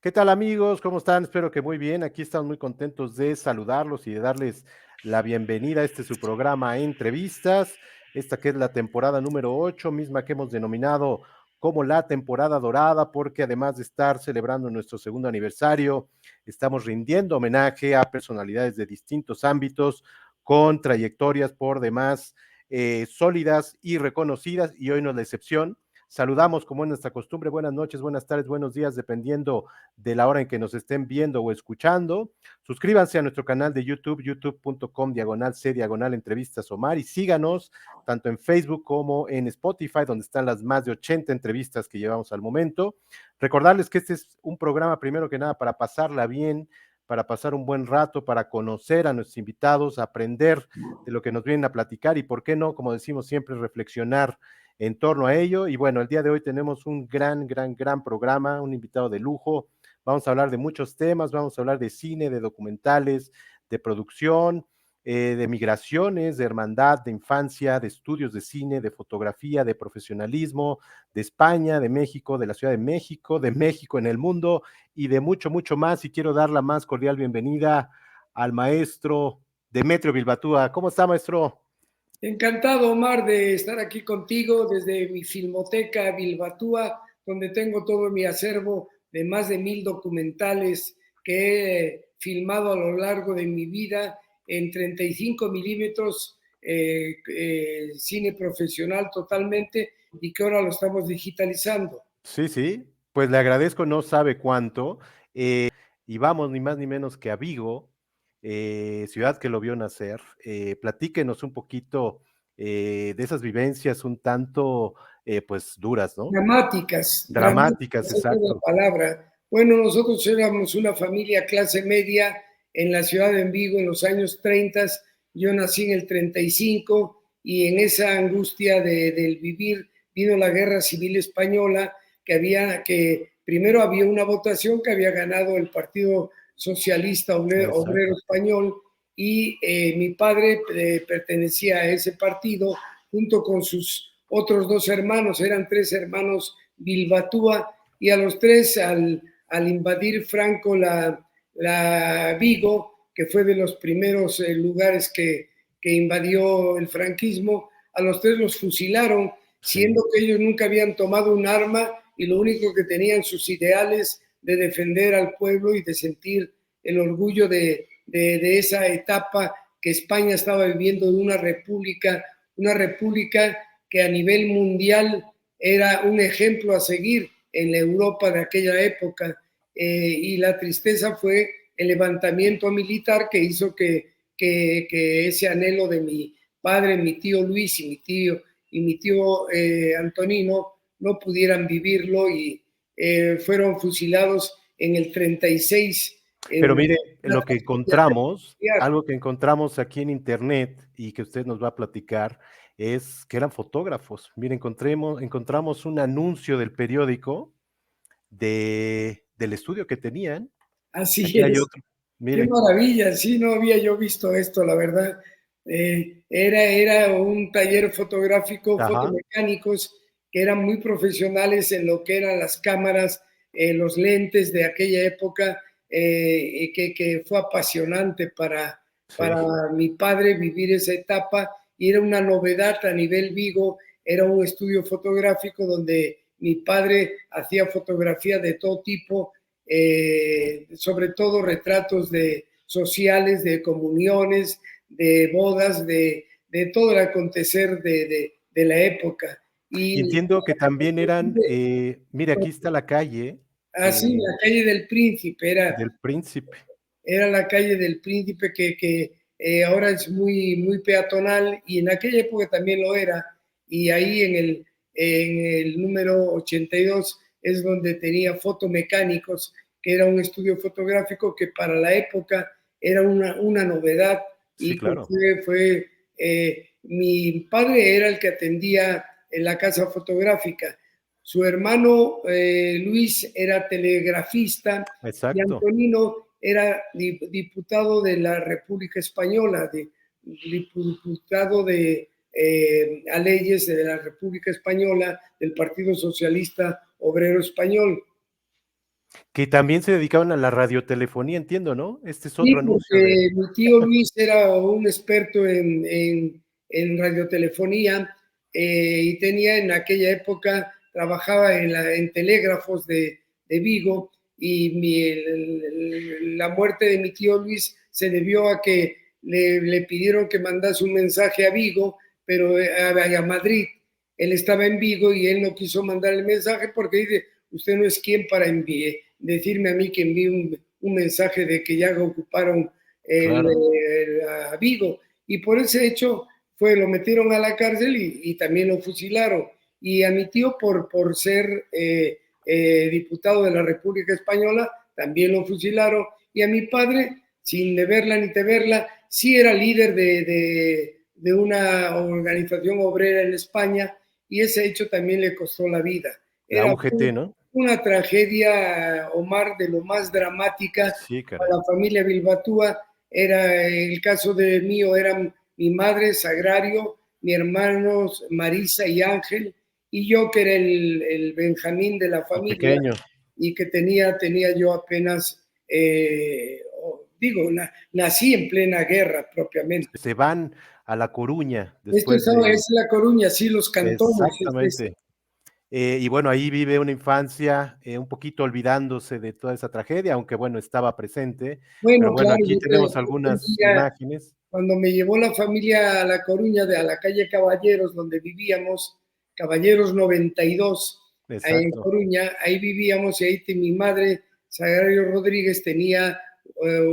¿Qué tal amigos? ¿Cómo están? Espero que muy bien. Aquí estamos muy contentos de saludarlos y de darles la bienvenida a su programa Entrevistas, esta que es la temporada número 8, misma que hemos denominado como la temporada dorada, porque además de estar celebrando nuestro segundo aniversario, estamos rindiendo homenaje a personalidades de distintos ámbitos con trayectorias por demás sólidas y reconocidas, y hoy no es la excepción. Saludamos, como es nuestra costumbre, buenas noches, buenas tardes, buenos días, dependiendo de la hora en que nos estén viendo o escuchando. Suscríbanse a nuestro canal de YouTube, youtube.com/C/entrevistas Omar, y síganos tanto en Facebook como en Spotify, donde están las más de 80 entrevistas que llevamos al momento. Recordarles que este es un programa, primero que nada, para pasarla bien, para pasar un buen rato, para conocer a nuestros invitados, aprender de lo que nos vienen a platicar y, por qué no, como decimos siempre, reflexionar en torno a ello. Y bueno, el día de hoy tenemos un gran programa, un invitado de lujo. Vamos a hablar de muchos temas, vamos a hablar de cine, de documentales, de producción, de migraciones, de hermandad, de infancia, de estudios de cine, de fotografía, de profesionalismo, de España, de México, de la Ciudad de México en el mundo y de mucho más. Y quiero dar la más cordial bienvenida al maestro Demetrio Bilbatúa. ¿Cómo está, maestro? Encantado, Omar, de estar aquí contigo desde mi Filmoteca Bilbatúa, donde tengo todo mi acervo de más de 1000 documentales que he filmado a lo largo de mi vida en 35 milímetros, cine profesional totalmente, y que ahora lo estamos digitalizando. Sí, pues le agradezco, no sabe cuánto. Y vamos ni más ni menos que a Vigo, ciudad que lo vio nacer. Platíquenos un poquito de esas vivencias un tanto, pues duras, ¿no? Dramáticas, Dramáticas, dramáticas, esa es la exacto. palabra. Bueno, nosotros éramos una familia clase media en la ciudad de Vigo en los años 30. Yo nací en el 35 y en esa angustia del vivir vino la Guerra Civil Española, que primero había una votación que había ganado el Partido Socialista Obrero Exacto. Español, y mi padre pertenecía a ese partido junto con sus otros dos hermanos. Eran tres hermanos Bilbatúa, y a los tres, al invadir Franco la Vigo, que fue de los primeros lugares que invadió el franquismo, a los tres los fusilaron, Sí. siendo que ellos nunca habían tomado un arma y lo único que tenían sus ideales de defender al pueblo y de sentir el orgullo de esa etapa que España estaba viviendo, de una república que a nivel mundial era un ejemplo a seguir en la Europa de aquella época. Y la tristeza fue el levantamiento militar que hizo que ese anhelo de mi padre, mi tío Luis y mi tío Antonino no pudieran vivirlo, y fueron fusilados en el 36 Pero en mire, una lo que tragedia encontramos, familiar. algo que encontramos aquí en internet y que usted nos va a platicar, es que eran fotógrafos. Mire, encontramos un anuncio del periódico del estudio que tenían. Así Aquí hay es. otro. Qué Mire, maravilla, sí, no había yo visto esto, la verdad. Era un taller fotográfico, ajá, fotomecánicos, que eran muy profesionales en lo que eran las cámaras, los lentes de aquella época, que fue apasionante para sí, mi padre vivir esa etapa, y era una novedad a nivel Vigo. Era un estudio fotográfico donde mi padre hacía fotografía de todo tipo, sobre todo retratos sociales, de comuniones, de bodas, de todo el acontecer de la época. y Y entiendo que también eran, mire, aquí está la calle, así, la calle del Príncipe del Príncipe. era la calle del Príncipe, que ahora es muy peatonal, y en aquella época también lo era. Y ahí en el número 82 es donde tenía fotomecánicos, que era un estudio fotográfico que para la época era una novedad, Sí, y que claro. mi padre era el que atendía en la casa fotográfica. Su hermano Luis era telegrafista, y Exacto. Antonino era diputado de la República Española, diputado a leyes de la República Española del Partido Socialista Obrero Español. Que también se dedicaban a la radiotelefonía, entiendo, ¿no? Este es Sí, otro anuncio de porque mi tío Luis era un experto en radiotelefonía y tenía en aquella época, trabajaba en telégrafos de Vigo y la muerte de mi tío Luis se debió a que le pidieron que mandase un mensaje a Vigo, pero a Madrid. Él estaba en Vigo y él no quiso mandar el mensaje porque dice, usted no es quien para decirme a mí que envíe un mensaje de que ya ocuparon claro, a Vigo. Y por ese hecho lo metieron a la cárcel y también lo fusilaron. Y a mi tío por ser diputado de la República Española también lo fusilaron. Y a mi padre, sin deberla ni temerla, sí era líder de una organización obrera en España y ese hecho también le costó la vida. la Era UGT, ¿no? una tragedia, Omar, de lo más dramática Sí, para caray. la familia Bilbatúa. Era el caso de mío, eran mi madre, Sagrario, mi hermanos Marisa y Ángel, y yo que era el Benjamín de la El familia pequeño. y que tenía yo apenas, digo, nací en plena guerra propiamente. Se van a La Coruña Esto después de... es La Coruña, sí, los cantones. Exactamente. Y bueno, ahí vive una infancia un poquito olvidándose de toda esa tragedia, aunque bueno, estaba presente. Pero Bueno, bueno, claro, aquí yo tenemos un algunas día imágenes. cuando me llevó la familia a La Coruña, a la calle Caballeros, donde vivíamos, Caballeros 92, ahí en Exacto, Coruña, ahí vivíamos y ahí mi madre, Sagrario Rodríguez, tenía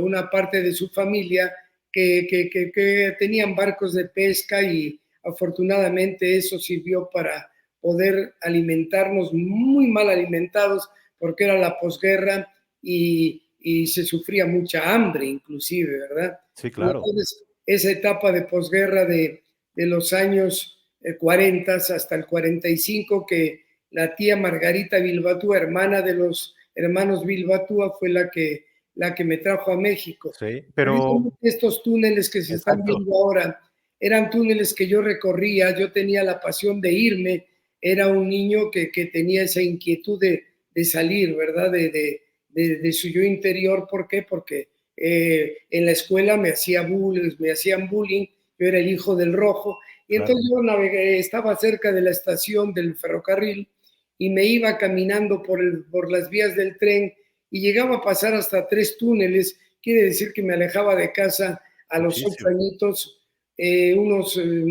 una parte de su familia que tenían barcos de pesca y afortunadamente eso sirvió para poder alimentarnos muy mal alimentados porque era la posguerra y se sufría mucha hambre inclusive, ¿verdad? sí, Y claro. entonces esa etapa de posguerra de los años 40 hasta el 45, que la tía Margarita Bilbatúa, hermana de los hermanos Bilbatúa, fue la que me trajo a México. Sí, pero Precisamente estos túneles que se están exacto, viendo ahora eran túneles que yo recorría, yo tenía la pasión de irme, era un niño que tenía esa inquietud de salir, ¿verdad? De su yo interior. ¿Por qué? Porque en la escuela me hacían bullying, yo era el hijo del rojo, y claro. entonces yo navegué, estaba cerca de la estación del ferrocarril y me iba caminando por las vías del tren y llegaba a pasar hasta 3 túneles, quiere decir que me alejaba de casa a los 8 Muchísimo, añitos,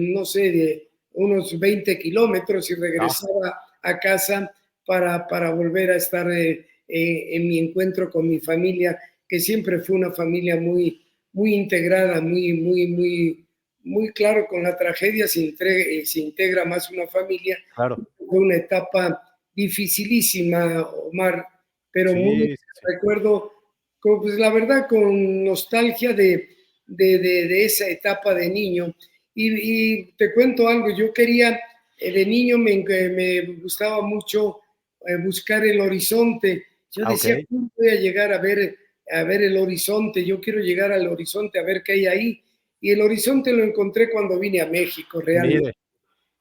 no sé, de unos 20 kilómetros y ah, regresaba a casa para volver a estar en mi encuentro con mi familia, que siempre fue una familia muy integrada, muy claro, con la tragedia se integra más una familia. claro. Fue una etapa dificilísima, Omar, pero muy Sí, sí, sí, recuerdo, pues la verdad, con nostalgia de esa etapa de niño. Y te cuento algo, yo quería, de niño me gustaba mucho buscar el horizonte. Yo decía, okey. ¿cómo voy a llegar a ver el horizonte? Yo quiero llegar al horizonte a ver qué hay ahí. Y el horizonte lo encontré cuando vine a México, realmente. Mire,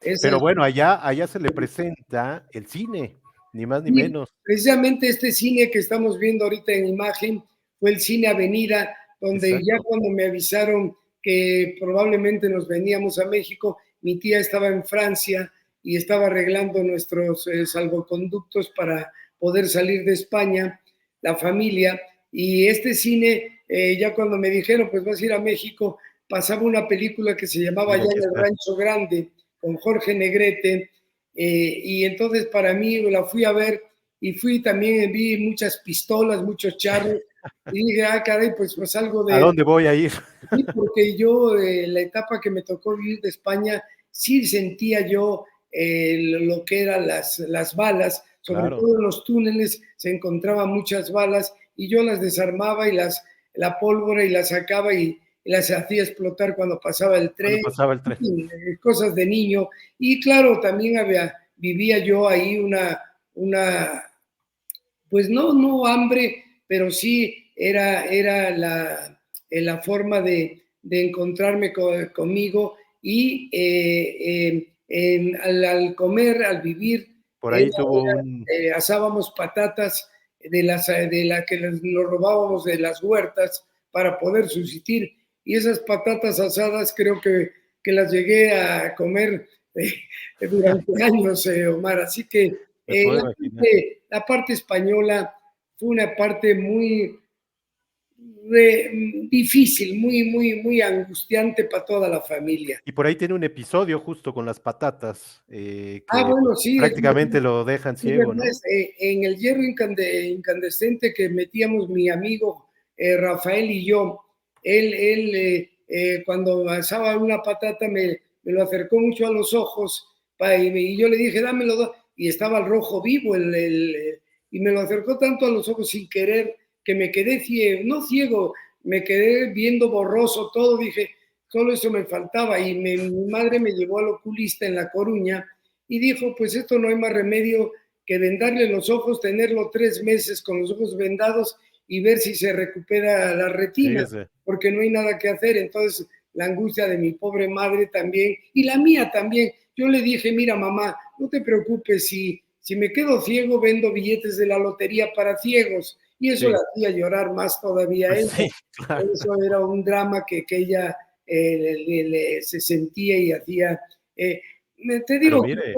Esa pero es bueno, allá se le presenta el cine, ni más ni Y menos. precisamente este cine que estamos viendo ahorita en imagen fue el cine Avenida, donde ya Exacto, cuando me avisaron que probablemente nos veníamos a México, mi tía estaba en Francia y estaba arreglando nuestros salvoconductos para poder salir de España, la familia, y este cine, ya cuando me dijeron, pues vas a ir a México, pasaba una película que se llamaba Ya tiene que en el estar. Rancho Grande, con Jorge Negrete, y entonces para mí la fui a ver y también vi muchas pistolas, muchos charros y dije, caray, pues algo ¿A dónde voy a ir? sí, porque yo la etapa que me tocó vivir de España, sí sentía yo lo que eran las balas, sobre Claro, todo en los túneles se encontraban muchas balas y yo las desarmaba y la pólvora y las sacaba y las hacía explotar cuando pasaba el cuando tren, pasaba el tren. cosas de niño. Y claro, también vivía yo ahí pues no hambre, pero sí era la forma de encontrarme conmigo y al comer, al vivir, Por ahí tuvo un asábamos patatas de la que nos robábamos de las huertas para poder subsistir. Y esas patatas asadas creo que las llegué a comer durante años, Omar. Así que Me puedo imaginar. la parte española fue una parte muy difícil, muy angustiante para toda la familia. Y por ahí tiene un episodio justo con las patatas, Ah, que pues, bueno, sí, prácticamente lo dejan es ciego, verdad, ¿no? en el hierro incandescente que metíamos mi amigo Rafael y yo, él cuando asaba una patata me lo acercó mucho a los ojos y yo le dije, dámelo, y estaba el rojo vivo, y me lo acercó tanto a los ojos sin querer que me quedé ciego, no ciego, me quedé viendo borroso todo, dije, solo eso me faltaba, y mi madre me llevó al oculista en La Coruña y dijo, pues esto no hay más remedio que vendarle los ojos, tenerlo 3 meses con los ojos vendados y ver si se recupera la retina, Fíjese. porque no hay nada que hacer. Entonces, la angustia de mi pobre madre también, y la mía también. Yo le dije, mira mamá, no te preocupes, si me quedo ciego, vendo billetes de la lotería para ciegos. Y eso Sí, la hacía llorar más todavía a pues ella. sí, claro. Eso era un drama que ella se sentía y hacía. Eh, Te Pero digo que mire,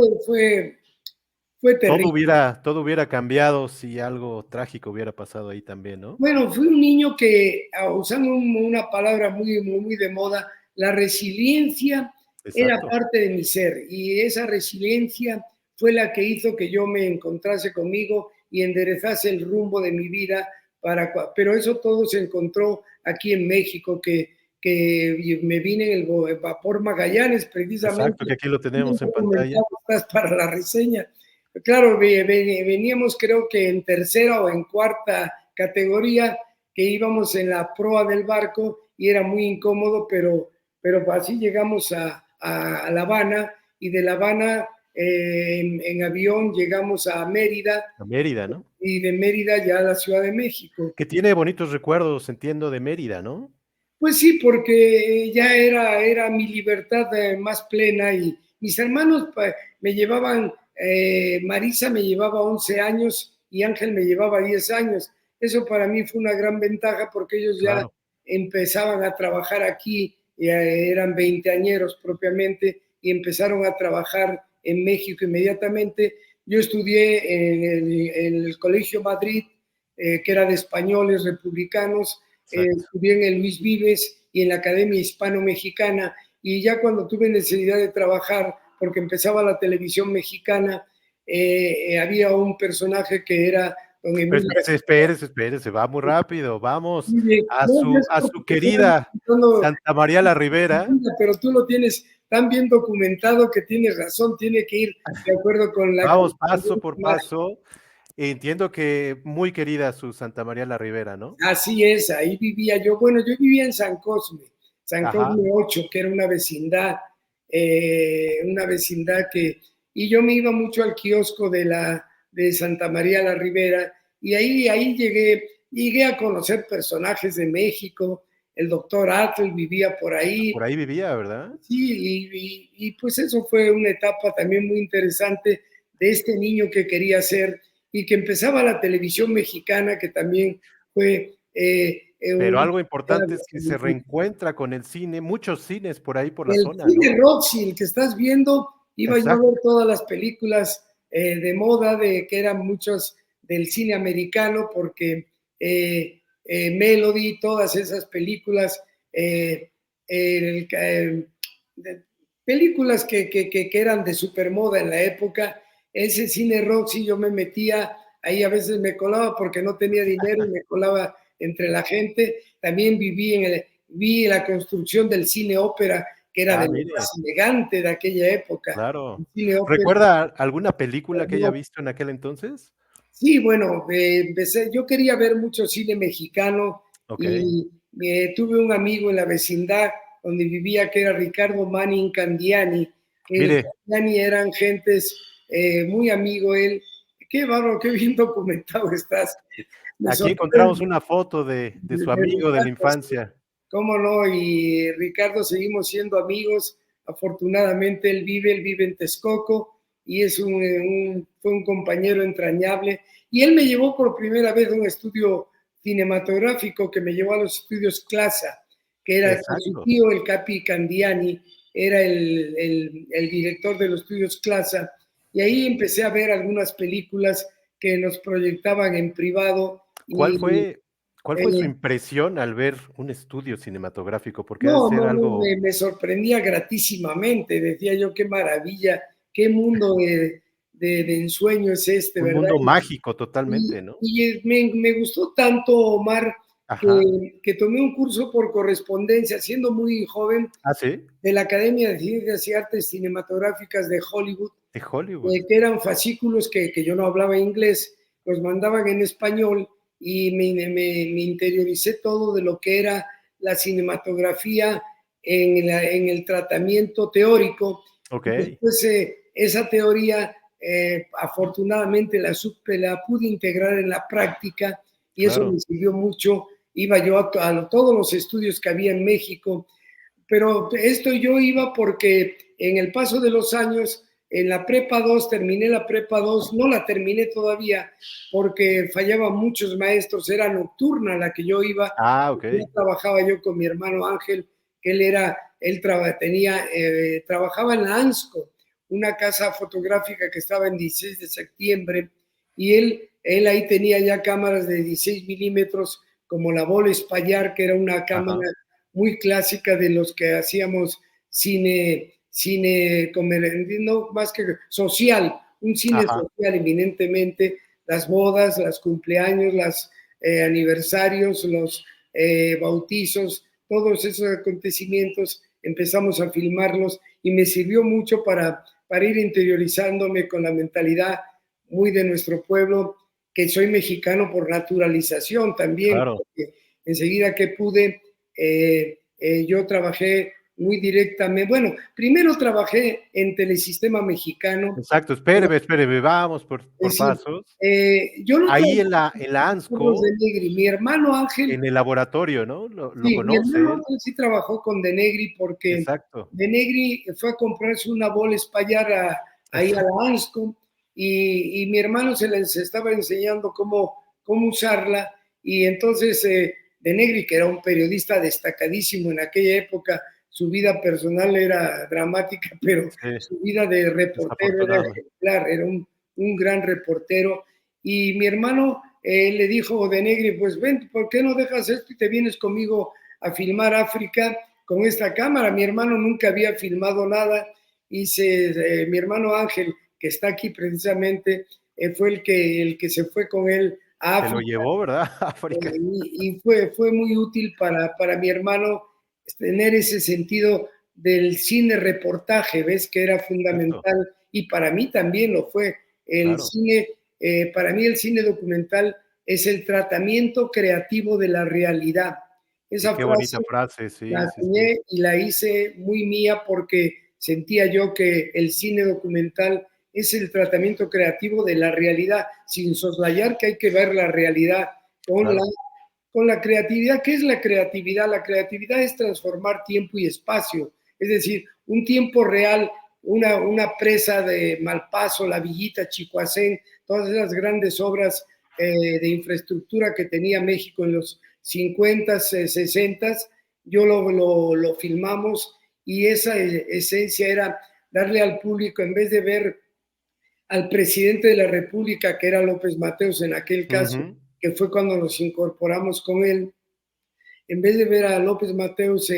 fue terrible. todo hubiera cambiado si algo trágico hubiera pasado ahí también, ¿no? Bueno, fui un niño que, usando una palabra muy de moda, la resiliencia era Exacto. parte de mi ser y esa resiliencia fue la que hizo que yo me encontrase conmigo y enderezase el rumbo de mi vida. Pero eso todo se encontró aquí en México, que me vine en el vapor Magallanes Exacto, precisamente. que aquí lo Bien tenemos en pantalla. documentado estás para la reseña. Claro, veníamos creo que en tercera o en cuarta categoría, que íbamos en la proa del barco y era muy incómodo, pero así llegamos a La Habana y de La Habana en avión llegamos a Mérida A Mérida, ¿no? y de Mérida ya a la Ciudad de México. Que tiene bonitos recuerdos, entiendo, de Mérida, ¿no? Pues sí, porque ya era mi libertad más plena y mis hermanos me llevaban, Marisa me llevaba 11 años y Ángel me llevaba 10 años. Eso para mí fue una gran ventaja porque ellos ya Claro. empezaban a trabajar aquí, eran veinteañeros propiamente y empezaron a trabajar en México inmediatamente. Yo estudié en el Colegio Madrid, que era de españoles republicanos, Exacto. estudié en el Luis Vives y en la Academia Hispano-Mexicana, y ya cuando tuve necesidad de trabajar, porque empezaba la televisión mexicana, había un personaje que era don Pero Emilio. espérese, va muy rápido, vamos No, ya a sé su porque estaba querida contando, Santa María la Ribera. pero tú lo tienes tan bien documentado que tienes razón, tiene que ir de acuerdo con la Vamos paso por paso. Entiendo que muy querida su Santa María la Ribera, ¿no? Así es, ahí vivía yo. Bueno, yo vivía en San Ajá, Cosme 8, que era una vecindad y yo me iba mucho al kiosco de Santa María la Ribera, y ahí llegué a conocer personajes de México. El doctor Atle vivía por ahí. por ahí vivía, ¿verdad? Sí, y pues eso fue una etapa también muy interesante de este niño que quería ser y que empezaba la televisión mexicana, que también fue Pero un... algo importante es que se reencuentra con el cine, muchos cines por ahí por la El zona, cine ¿no? Roxy, el que estás viendo, iba yo a Exacto, ver todas las películas de moda, que eran muchos del cine americano, porque Melody, todas esas películas, el, de, películas que eran de supermoda en la época, ese cine Roxy yo me metía, ahí a veces me colaba porque no tenía dinero y me colaba entre la gente. También vi la construcción del cine ópera, que era de lo mire, más elegante de aquella época. claro. El cine ópera. ¿Recuerda alguna película que haya visto en aquel entonces? Sí, bueno, yo quería ver mucho cine mexicano Okey. y tuve un amigo en la vecindad donde vivía que era Ricardo Manning Candiani, que el Mire, Candiani eran gentes, muy amigo él. Qué bárbaro, qué bien documentado estás. Me aquí sorprende encontramos una foto de su de amigo de la Ricardo. infancia. ¿Cómo no? Y Ricardo seguimos siendo amigos. Afortunadamente él vive en Texcoco y fue un compañero entrañable. Y él me llevó por primera vez a un estudio cinematográfico que me llevó a los estudios Clasa, que era con su Exacto. tío, el Capi Candiani, era el director de los estudios Clasa, y ahí empecé a ver algunas películas que nos proyectaban en privado. ¿Cuál Y fue cuál fue su eh, impresión al ver un estudio cinematográfico? Porque ha de no, ser no, no, algo me sorprendía gratísimamente. Decía yo, qué maravilla, qué mundo de ensueño es este, un ¿verdad? mundo mágico totalmente, ¿no? Y me gustó tanto, Omar, Ajá. que tomé un curso por correspondencia, siendo muy joven, ¿Ah, sí? de la Academia de Ciencias y Artes Cinematográficas de Hollywood, De Hollywood. que eran fascículos que yo no hablaba inglés, los mandaban en español y me interioricé todo de lo que era la cinematografía en el tratamiento teórico. Y Okey, después esa teoría, afortunadamente, la pude integrar en la práctica y eso claro. me sirvió mucho. Iba yo a todos los estudios que había en México, pero esto yo iba porque en el paso de los años, en la prepa 2 terminé la prepa 2, no la terminé todavía porque fallaban muchos maestros, era nocturna la que yo iba, Ah, ya okey. trabajaba yo con mi hermano Ángel, que trabajaba en la ANSCO, una casa fotográfica que estaba en 16 de septiembre, y él ahí tenía ya cámaras de 16 milímetros, como la Bola Espallar, que era una cámara Ajá, muy clásica de los que hacíamos cine no más que social, un cine ajá. social eminentemente, las bodas, los cumpleaños, los aniversarios, los bautizos, todos esos acontecimientos empezamos a filmarlos y me sirvió mucho para ir interiorizándome con la mentalidad muy de nuestro pueblo, que soy mexicano por naturalización también, Claro. porque enseguida que pude, yo trabajé muy directamente, bueno, primero trabajé en Telesistema Mexicano, Exacto. Espéreme, vamos por es decir, pasos. yo no Ahí trabajé en la con los de ANSCO, Negri, mi hermano Ángel. en el laboratorio, ¿no? Lo Sí, mi conoce hermano él. Ángel sí trabajó con De Negri porque Exacto, De Negri fue a comprarse una bola Espallar ahí a exacto, la Anscom y mi hermano se les estaba enseñando cómo usarla y entonces De Negri, que era un periodista destacadísimo en aquella época, su vida personal era dramática, pero sí, su vida de reportero era desafortunadamente. ejemplar, era un gran reportero. Y mi hermano le dijo De Negri, pues ven, ¿por qué no dejas esto y te vienes conmigo a filmar África con esta cámara? Mi hermano nunca había filmado nada y mi hermano Ángel, que está aquí precisamente, fue el que se fue con él a Se lo África, llevó, ¿verdad? A África. y fue muy útil para mi hermano tener ese sentido del cine reportaje, ves que era Exacto, fundamental y para mí también lo fue. El claro. cine, para mí el cine documental es el tratamiento creativo de la realidad. Y Esa qué bonita frase frase, la sí, sí, sí. acuñé y la hice muy mía porque sentía yo que el cine documental es el tratamiento creativo de la realidad, sin soslayar que hay que ver la realidad con la, Claro, con la creatividad. ¿Qué es la creatividad? La creatividad es transformar tiempo y espacio, es decir, un tiempo real, una presa de Malpaso, La Villita, Chicoacén, todas esas grandes obras de infraestructura que tenía México en los 50, 60, yo lo filmamos y esa esencia era darle al público, en vez de ver al presidente de la República, que era López Mateos en aquel caso, ujú, que fue cuando nos incorporamos con él, en vez de ver a López Mateos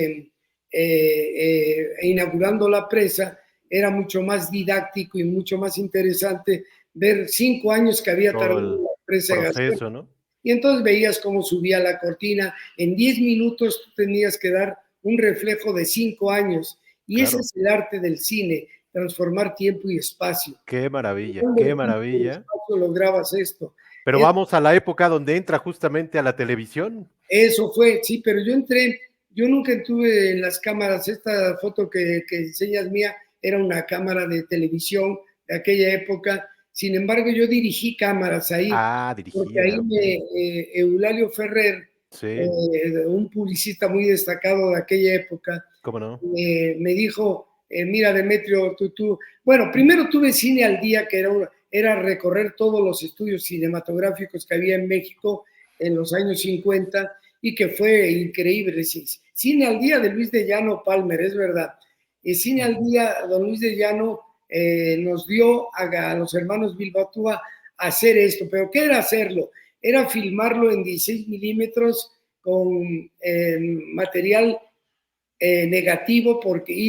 inaugurando la presa, era mucho más didáctico y mucho más interesante ver 5 años que había todo tardado el la presa de Gascue. proceso, ¿no? Y entonces veías cómo subía la cortina. En 10 minutos tú tenías que dar un reflejo de 5 años. Y ese Claro, es el arte del cine, transformar tiempo y espacio. qué ¿Dónde el tiempo y el maravilla. espacio lograbas esto? Pero vamos a la época donde entra justamente a la televisión. Eso fue, sí, pero yo nunca tuve en las cámaras, esta foto que enseñas mía era una cámara de televisión de aquella época, sin embargo yo dirigí cámaras ahí, Ah, porque dirigida, ahí okey. Eulalio Ferrer, Sí, un publicista muy destacado de aquella época, cómo no. me dijo, mira, Demetrio, bueno, primero tuve Cine al Día, que era recorrer todos los estudios cinematográficos que había en México en los años 50 y que fue increíble. Cine al Día de Luis de Llano Palmer, es verdad. Cine al Día, don Luis de Llano nos dio a los hermanos Bilbatúa hacer esto, pero ¿qué era hacerlo? Era filmarlo en 16 milímetros con material negativo, porque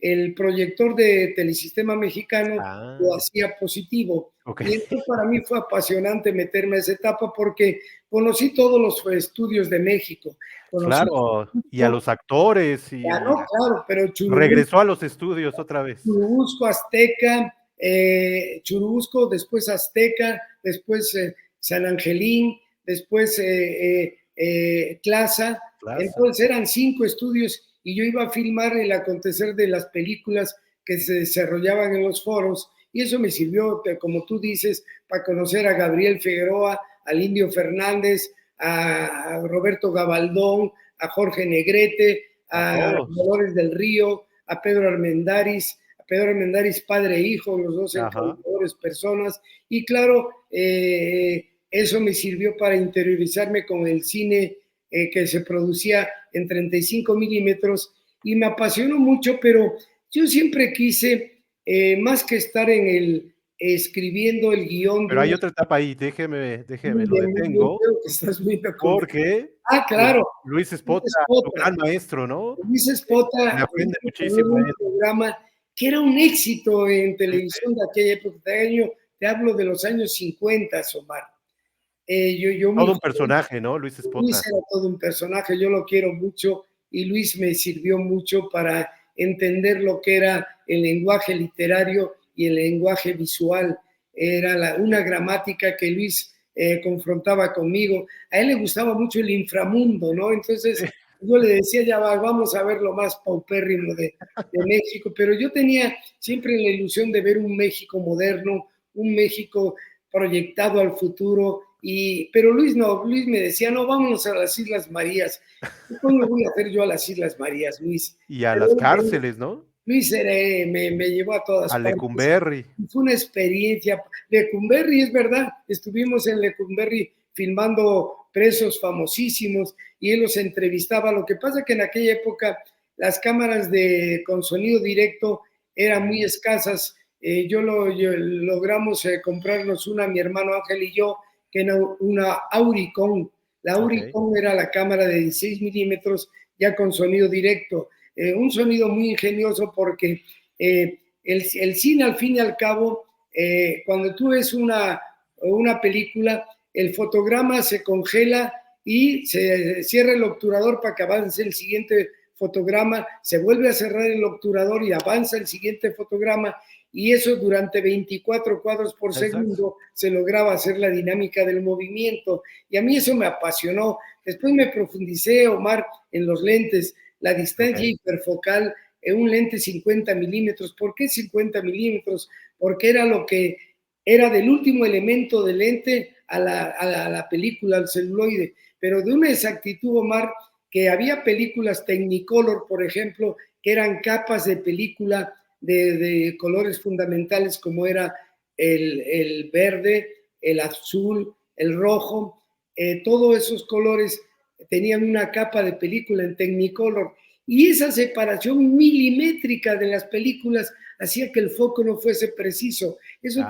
el proyector de Telesistema Mexicano lo hacía positivo. Okay. Y esto para mí fue apasionante meterme a esa etapa porque conocí todos los estudios de México. Claro, y a los actores. Claro, pero regresó a los estudios otra vez. Churubusco, Azteca, Churubusco, después Azteca, después San Angelín, después Plaza. Entonces eran 5 estudios y yo iba a filmar el acontecer de las películas que se desarrollaban en los foros y eso me sirvió, como tú dices, para conocer a Gabriel Figueroa, al Indio Fernández, a Roberto Gabaldón, a Jorge Negrete, a Dolores del Río, a Pedro Armendáriz, padre e hijo, los dos encantadores personas, y claro, eso me sirvió para interiorizarme con el cine que se producía en 35 milímetros y me apasionó mucho, pero yo siempre quise, más que estar escribiendo el guión. Pero hay otra etapa ahí, déjeme, lo detengo. Porque claro. Luis Espota, tu gran maestro, ¿no? Luis Espota, me aprende muchísimo. Un programa que era un éxito en televisión de aquella época. Te hablo de los años 50, Omar. Todo un personaje, ¿no? Luis Espota. Luis era todo un personaje, yo lo quiero mucho y Luis me sirvió mucho para entender lo que era el lenguaje literario y el lenguaje visual. Era una gramática que Luis confrontaba conmigo. A él le gustaba mucho el inframundo, ¿no? Entonces yo le decía, ya vamos a ver lo más paupérrimo de México, pero yo tenía siempre la ilusión de ver un México moderno, un México proyectado al futuro, pero Luis me decía, no, vámonos a las Islas Marías. ¿Cómo voy a hacer yo a las Islas Marías, Luis? Y a las cárceles, ¿no? Luis me llevó a todas partes. A Lecumberri. Fue una experiencia. Lecumberri, es verdad, estuvimos en Lecumberri filmando presos famosísimos y él los entrevistaba. Lo que pasa que en aquella época las cámaras con sonido directo eran muy escasas. Logramos comprarnos una, mi hermano Ángel y yo, que era una Auricon. La Auricon era la cámara de 16 milímetros ya con sonido directo. Un sonido muy ingenioso porque el cine, al fin y al cabo, cuando tú ves una película, el fotograma se congela y se cierra el obturador para que avance el siguiente fotograma, se vuelve a cerrar el obturador y avanza el siguiente fotograma, y eso durante 24 cuadros por segundo se lograba hacer la dinámica del movimiento, y a mí eso me apasionó. Después me profundicé, Omar, en los lentes, la distancia hiperfocal en un lente 50 milímetros. ¿Por qué 50 milímetros? Porque era lo que era del último elemento del lente a la película, al celuloide, pero de una exactitud, Omar, que había películas Technicolor, por ejemplo, que eran capas de película de colores fundamentales como era el verde, el azul, el rojo, todos esos colores tenían una capa de película en Technicolor, y esa separación milimétrica de las películas hacía que el foco no fuese preciso. Eso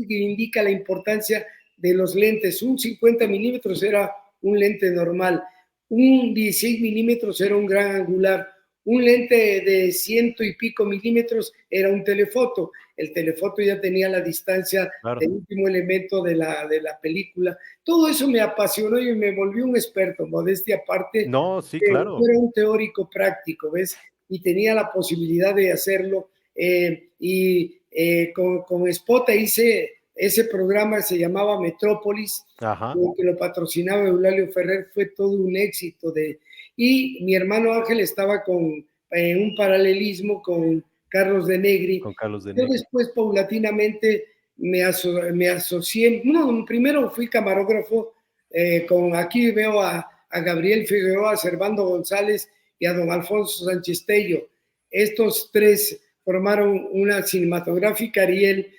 indica la importancia de los lentes. Un 50 milímetros era un lente normal, un 16 milímetros era un gran angular, un lente de 100 y pico milímetros era un telefoto. El telefoto ya tenía la distancia del último elemento de la película. Todo eso me apasionó y me volvió un experto, modestia aparte. No, sí, claro. Era un teórico práctico, ¿ves? Y tenía la posibilidad de hacerlo. Con Espota hice ese programa, se llamaba Metrópolis, que lo patrocinaba Eulalio Ferrer, fue todo un éxito. Y mi hermano Ángel estaba en un paralelismo con Carlos de Negri. Yo después paulatinamente me asocié, primero fui camarógrafo, aquí veo a Gabriel Figueroa, a Servando González y a don Alfonso Sánchez Tello. estos tres formaron una cinematográfica. Ariel,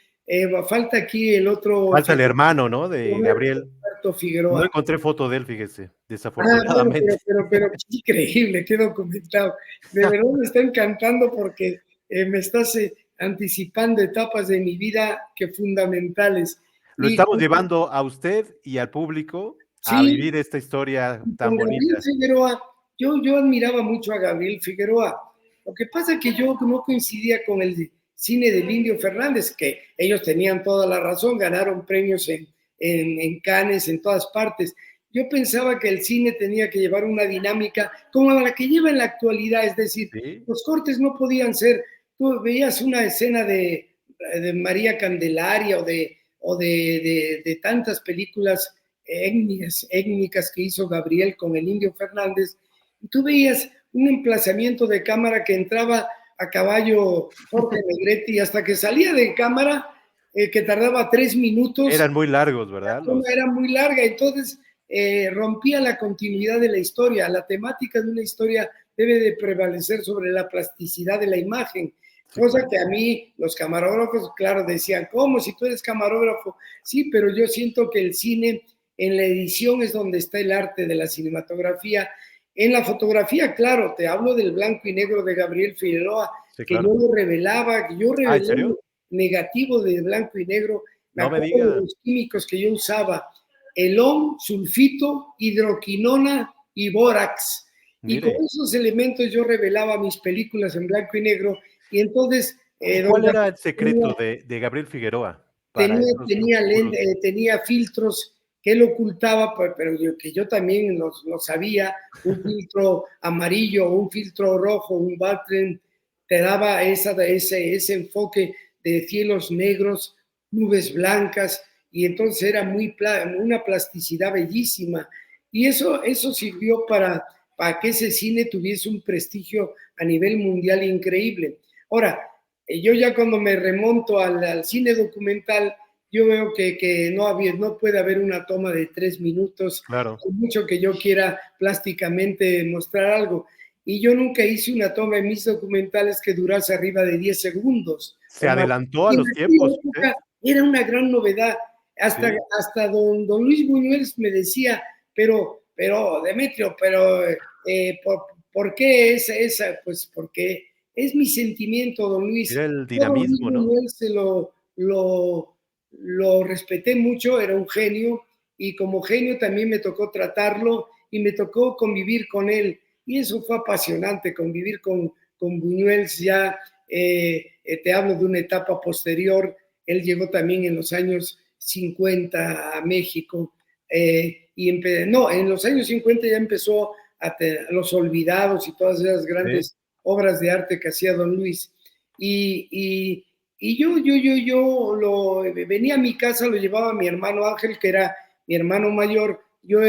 falta aquí el otro. Falta el hermano, ¿no? De Gabriel. Roberto No Figueroa. encontré foto de él, fíjese, Bueno, desafortunadamente. pero qué increíble, qué documentado. De verdad me está encantando porque me estás anticipando etapas de mi vida que fundamentales. Lo Y estamos llevando a usted y al público a sí, vivir esta historia tan con Gabriel bonita. Figueroa, yo admiraba mucho a Gabriel Figueroa. Lo que pasa es que yo no coincidía con el cine del Indio Fernández, que ellos tenían toda la razón, ganaron premios en Cannes, en todas partes. Yo pensaba que el cine tenía que llevar una dinámica como la que lleva en la actualidad, es decir, Sí, los cortes no podían ser, tú veías una escena de María Candelaria o de tantas películas étnicas que hizo Gabriel con el Indio Fernández, y tú veías un emplazamiento de cámara que entraba a caballo Jorge Negrete hasta que salía de cámara, que tardaba 3 minutos, eran muy largos, la ¿verdad? toma era muy larga, entonces rompía la continuidad de la historia. La temática de una historia debe de prevalecer sobre la plasticidad de la imagen, Sí, cosa claro. que a mí los camarógrafos, claro, decían, ¿cómo? Si tú eres camarógrafo, sí, pero yo siento que el cine en la edición es donde está el arte de la cinematografía. En la fotografía, claro, te hablo del blanco y negro de Gabriel Figueroa, Sí, que yo claro. lo revelaba, que yo Ah, ¿en revelé serio? negativo de blanco y negro. Me No me acuerdo de diga. los químicos que yo usaba: elón, sulfito, hidroquinona y bórax. Y con Mire. esos elementos yo revelaba mis películas en blanco y negro. Y entonces, ¿Y don cuál era Gabriel el secreto de Gabriel Figueroa para tenía, esos tenía, oscuros? tenía filtros que él ocultaba, pero que yo también lo sabía. Un filtro amarillo, un filtro rojo, un Bartren, te daba ese enfoque de cielos negros, nubes blancas, y entonces era una plasticidad bellísima. Y eso sirvió para que ese cine tuviese un prestigio a nivel mundial increíble. Ahora, yo ya cuando me remonto al cine documental, yo veo que no puede haber una toma de 3 minutos, Claro. por mucho que yo quiera plásticamente mostrar algo. Y yo nunca hice una toma en mis documentales que durase arriba de 10 segundos ¿Se o más. adelantó a Y en los aquella tiempos usted? época era una gran novedad. Hasta, Sí. hasta don Luis Buñuel me decía, pero Demetrio, ¿por qué esa? Pues porque es mi sentimiento, don Luis. Era el Yo a don Luis dinamismo, ¿no? Buñuel lo respeté mucho, era un genio, y como genio también me tocó tratarlo y me tocó convivir con él. Y eso fue apasionante, convivir con Buñuel. Ya te hablo de una etapa posterior. Él llegó también en los años 50 a México, no, en los años 50 ya empezó Los Olvidados y todas esas Sí. grandes obras de arte que hacía don Luis. Y, y, y yo venía a mi casa, lo llevaba a mi hermano Ángel, que era mi hermano mayor. Yo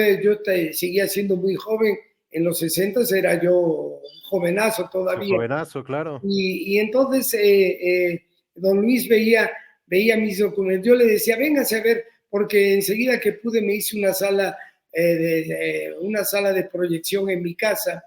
seguía siendo muy joven. En los 60 era yo jovenazo Su todavía. jovenazo, claro. Y entonces don Luis veía mis documentos. Yo le decía, véngase a ver, porque enseguida que pude me hice una sala de proyección en mi casa,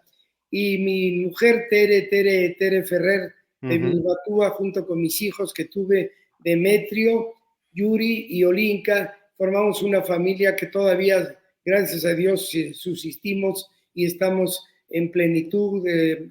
y mi mujer Tere Ferrer de Ujú. Bilbatúa, junto con mis hijos que tuve, Demetrio, Yuri y Olinka, formamos una familia que todavía, gracias a Dios, subsistimos y estamos en plenitud,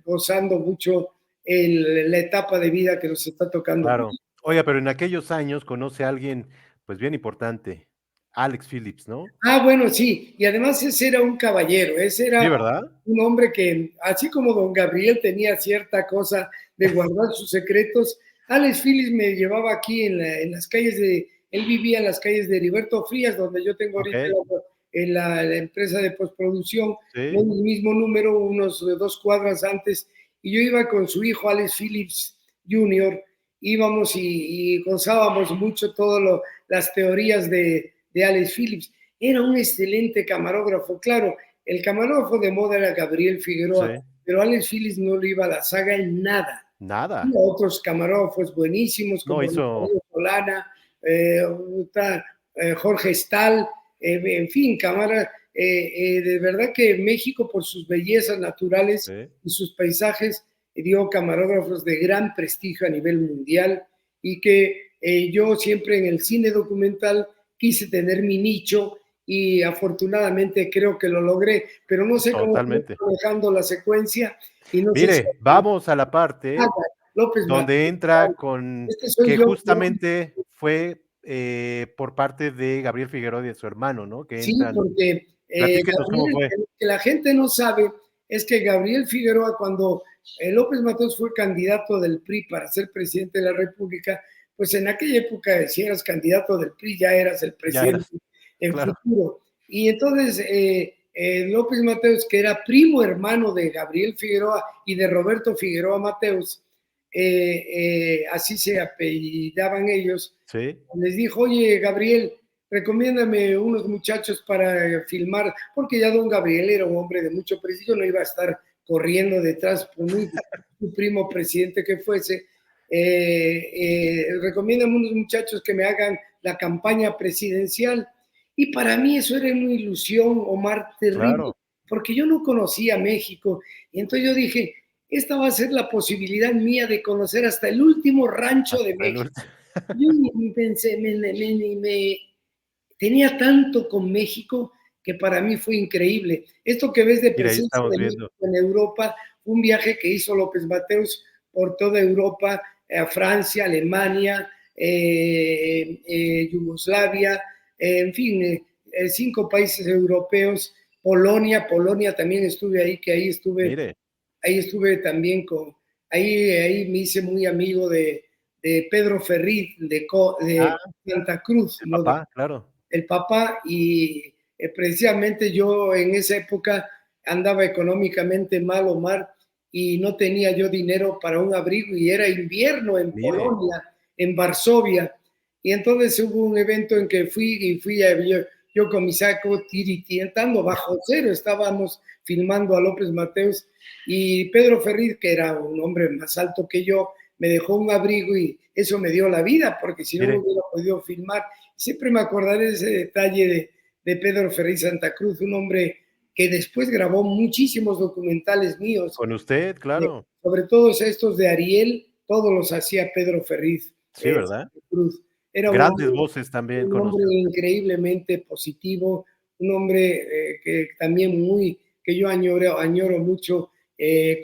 gozando mucho la etapa de vida que nos está tocando Claro. vivir. Oiga, pero en aquellos años conoce a alguien, pues, bien importante, Alex Phillips, ¿no? Bueno, sí, y además ese era un caballero, ese Sí, era ¿verdad? un hombre que, así como don Gabriel tenía cierta cosa de guardar sus secretos, Alex Phillips me llevaba aquí en las calles él vivía en las calles de Heriberto Frías, donde yo tengo ahorita Okey, la empresa de postproducción, sí, en el mismo número, unos 2 cuadras antes, y yo iba con su hijo Alex Phillips Jr., íbamos y gozábamos mucho todas las teorías de Alex Phillips. Era un excelente camarógrafo. Claro, el camarógrafo de moda era Gabriel Figueroa, sí. pero Alex Phillips no le iba a la saga en nada. Nada. Había otros camarógrafos buenísimos No como hizo Ricardo Solana, eh, Jorge Stahl, en fin, cámara. De verdad que México, por sus bellezas naturales sí. y sus paisajes, dio camarógrafos de gran prestigio a nivel mundial y que yo siempre en el cine documental quise tener mi nicho y afortunadamente creo que lo logré, pero no sé cómo estoy Totalmente. manejando la secuencia y no sé si Mire, vamos a la parte López donde Mateos, entra con este soy que yo, justamente fue, por parte de Gabriel Figueroa y de su hermano, ¿no? Que sí, entran. porque Platíquenos cómo Gabriel, fue. que la gente no sabe es que Gabriel Figueroa, cuando López Mateos fue candidato del PRI para ser presidente de la República, pues en aquella época, si eras candidato del PRI, ya eras el Ya presidente eras, en claro. futuro. Y entonces López Mateos, que era primo hermano de Gabriel Figueroa y de Roberto Figueroa Mateos, así se apellidaban ellos, Sí, les dijo, oye, Gabriel, recomiéndame unos muchachos para filmar, porque ya don Gabriel era un hombre de mucho prestigio, no iba a estar corriendo detrás por muy su primo presidente que fuese. Recomiéndame unos muchachos que me hagan la campaña presidencial. Y para mí eso era una ilusión, Omar, terrible, claro. porque yo no conocía México. Y entonces yo dije, esta va a ser la posibilidad mía de conocer hasta el último rancho de Hasta el México. último. Yo ni pensé, tenía tanto con México que para mí fue increíble. Esto que ves de Mira, ahí presencia estamos de viendo. México en Europa, fue un viaje que hizo López Mateos por toda Europa, a Francia, Alemania, Yugoslavia, en fin, 5 países europeos, Polonia también estuve ahí, que Mire. ahí estuve también ahí me hice muy amigo de Pedro Ferriz, Ah, de Santa Cruz, el ¿no? papá, claro. El papá, y precisamente yo en esa época andaba económicamente mal, Omar, y no tenía yo dinero para un abrigo y era invierno en Mire, Polonia, en Varsovia, y entonces hubo un evento en que yo con mi saco tiritando bajo cero, estábamos filmando a López Mateos y Pedro Ferriz, que era un hombre más alto que yo, me dejó un abrigo y eso me dio la vida, porque si no, no mire, hubiera podido filmar. Siempre me acordaré de ese detalle de Pedro Ferriz Santa Cruz, un hombre que después grabó muchísimos documentales míos, con usted, claro. sobre todo estos de Ariel, todos los hacía Pedro Ferriz Sí, ¿verdad? Santa Cruz. Era Grandes voces también un con hombre usted. increíblemente positivo, un hombre que también que yo añoro mucho,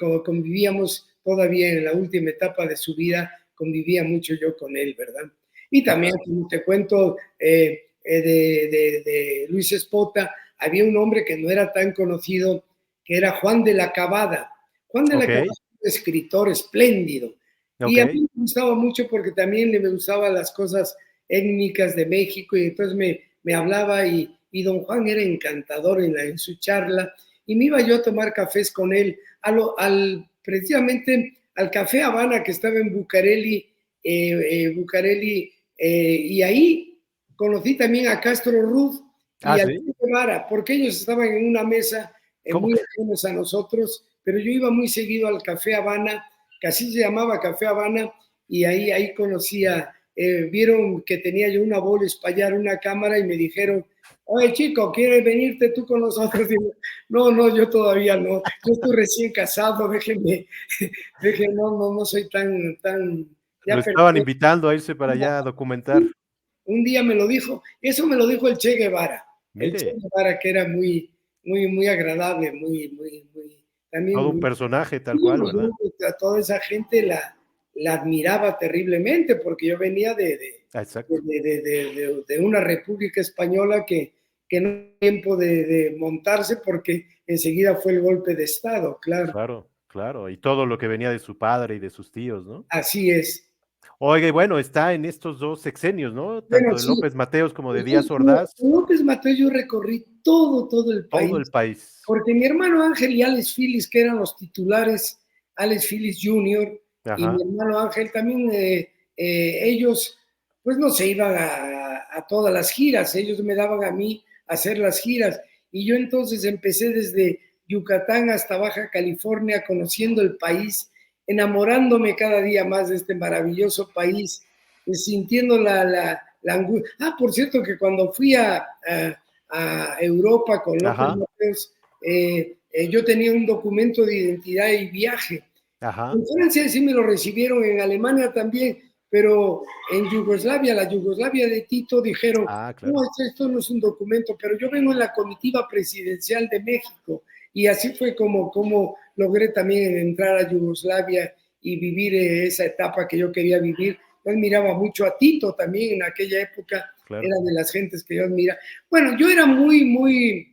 como convivíamos todavía en la última etapa de su vida, convivía mucho yo con él, ¿verdad? Y también, Claro. como te cuento, de Luis Espota, había un hombre que no era tan conocido, que era Juan de la Cabada. Juan de la Cabada Okey, es un escritor espléndido. Y a mí okey. me gustaba mucho porque también me gustaban las cosas étnicas de México y entonces me hablaba y don Juan era encantador en su charla y me iba yo a tomar cafés con él precisamente al Café Habana que estaba en Bucareli, y ahí conocí también a Castro Ruz y Ah, a ¿sí? Che Guevara, porque ellos estaban en una mesa ¿Cómo muy que? ajenos a nosotros, pero yo iba muy seguido al Café Habana, que así se llamaba Café Habana, y ahí conocía, vieron que tenía yo una bola para una cámara y me dijeron, oye chico, ¿quieres venirte tú con nosotros? Digo, no, yo todavía no, yo estoy recién casado, no soy tan, Lo ya estaban perdí. invitando a irse para allá a documentar. Un día me lo dijo, eso me lo dijo el Che Guevara, Mire, Que era muy agradable, todo un también, personaje tal sí, cual, ¿verdad? a toda esa gente la admiraba terriblemente porque yo venía Ah, exacto. de una república española que no tuvo tiempo de montarse porque enseguida fue el golpe de Estado, claro, Claro, claro. Y todo lo que venía de su padre y de sus tíos, ¿no? así es. Oiga, y bueno, está en estos 2 sexenios, ¿no? Bueno, Tanto de sí, López Mateos como de entonces, Díaz Ordaz, con López Mateos yo recorrí todo el todo país, el país. porque mi hermano Ángel y Alex Phillips, que eran los titulares, Alex Phillips Jr. y mi Ajá, hermano Ángel también, ellos pues no se iban a todas las giras, ellos me daban a mí hacer las giras y yo entonces empecé desde Yucatán hasta Baja California, conociendo el país, enamorándome cada día más de este maravilloso país, sintiendo la angustia. Ah, por cierto, que cuando fui a Europa con López ajá. Mateos, yo tenía un documento de identidad y viaje. Ajá. En Francia sí me lo recibieron, en Alemania también, pero en Yugoslavia, la Yugoslavia de Tito, dijeron, Ah, no, claro. esto no es un documento, pero yo vengo en la comitiva presidencial de México. Y así fue como logré también entrar a Yugoslavia y vivir esa etapa que yo quería vivir. Yo admiraba mucho a Tito también en aquella época, Claro. era de las gentes que yo admiraba. Bueno, yo era muy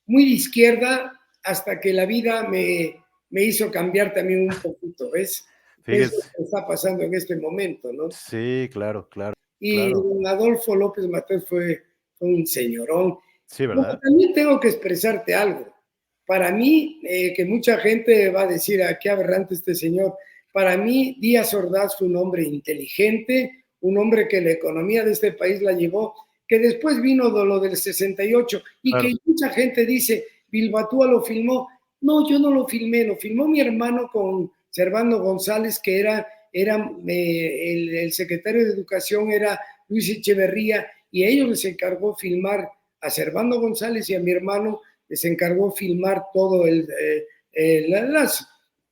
de izquierda hasta que la vida me hizo cambiar también un poquito, ¿ves? ¿Qué es lo Fíjese. que está pasando en este momento, no? Sí, claro, claro, Y claro. don Adolfo López Mateos fue un señorón. Sí, Porque ¿verdad? también tengo que expresarte algo. Para mí, que mucha gente va a decir, ¿a qué aberrante este señor? Para mí, Díaz Ordaz fue un hombre inteligente, un hombre que la economía de este país la llevó, que después vino de lo del 68 y Claro. que mucha gente dice, Bilbatúa lo filmó. No, yo no lo filmé, lo filmó mi hermano con Servando González, que era el secretario de Educación, era Luis Echeverría, y a ellos les encargó filmar a Servando González y a mi hermano les encargó filmar todo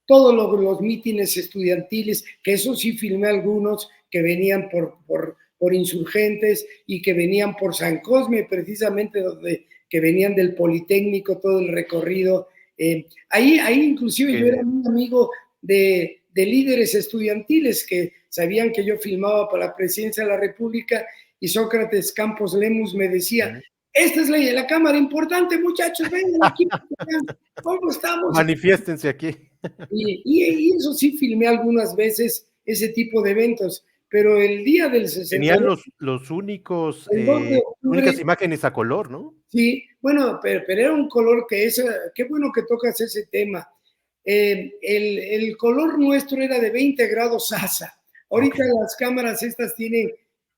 todos los mítines estudiantiles, que eso sí filmé algunos que venían por insurgentes y que venían por San Cosme, precisamente que venían del Politécnico, todo el recorrido. Ahí inclusive yo era Que muy amigo de líderes estudiantiles que sabían que yo filmaba para la presidencia de la República, y Sócrates Campos Lemus me decía, ujú. esta es la cámara importante, muchachos, vengan aquí, ¿cómo estamos? Manifiéstense aquí. Y eso sí filmé algunas veces ese tipo de eventos, pero el día del Tenían 68, los únicos, el 2 de octubre, únicas imágenes a color, ¿no? sí, bueno, pero era un color qué bueno que tocas ese tema. El color nuestro era de 20 grados ASA. Ahorita Okey. las cámaras estas tienen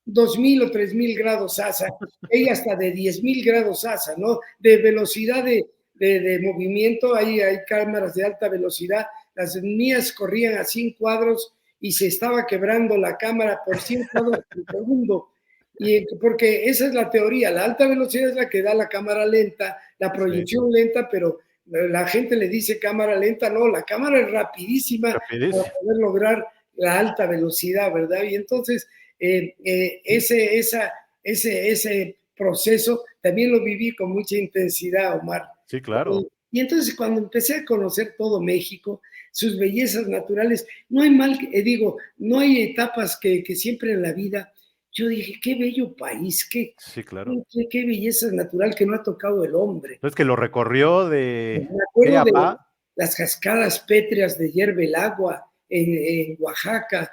2000 o 3000 grados ASA, hay hasta de 10,000 grados ASA, ¿no? De velocidad de movimiento, hay cámaras de alta velocidad. Las mías corrían a 100 cuadros y se estaba quebrando la cámara por 100 cuadros por segundo. Y porque esa es la teoría, la alta velocidad es la que da la cámara lenta, la Sí, proyección lenta, pero la gente le dice cámara lenta, no, la cámara es rapidísima para rapidísimo. poder lograr la alta velocidad, ¿verdad? Y entonces ese proceso también lo viví con mucha intensidad, Omar. Sí, claro. Y entonces cuando empecé a conocer todo México, sus bellezas naturales, no hay mal, digo, no hay etapas que siempre en la vida, yo dije, qué bello país, Sí, claro. qué belleza natural que no ha tocado el hombre. No es que lo recorrió Me de pe acuerdo a de pa. las cascadas pétreas de Hierve el Agua en Oaxaca,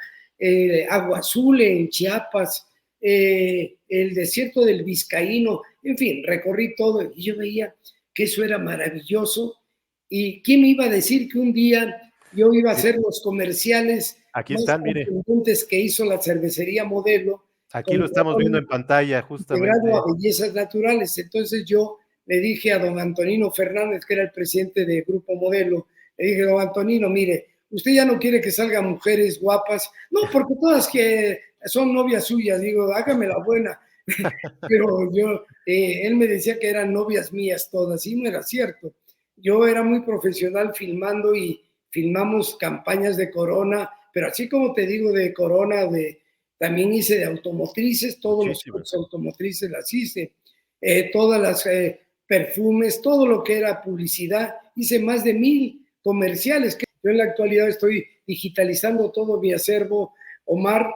Agua Azul en Chiapas, el desierto del Vizcaíno, en fin, recorrí todo y yo veía que eso era maravilloso. ¿Y quién me iba a decir que un día yo iba a Mi hacer los comerciales aquí más están, mire, contundentes que hizo la cervecería Modelo, aquí con lo estamos viendo en pantalla, integrado a justamente. bellezas naturales? Entonces yo le dije a don Antonino Fernández, que era el presidente de Grupo Modelo, le dije, don Antonino, mire, usted ya no quiere que salgan mujeres guapas, no, porque todas que son novias suyas, digo, hágame la buena, pero él me decía que eran novias mías todas, y no era cierto. Yo era muy profesional filmando y filmamos campañas de Corona, pero así como te digo de Corona, también hice de automotrices, todos los coches Muchísimas. automotrices las hice, todas las perfumes, todo lo que era publicidad, hice más de 1000 comerciales, que yo en la actualidad estoy digitalizando todo mi acervo, Omar,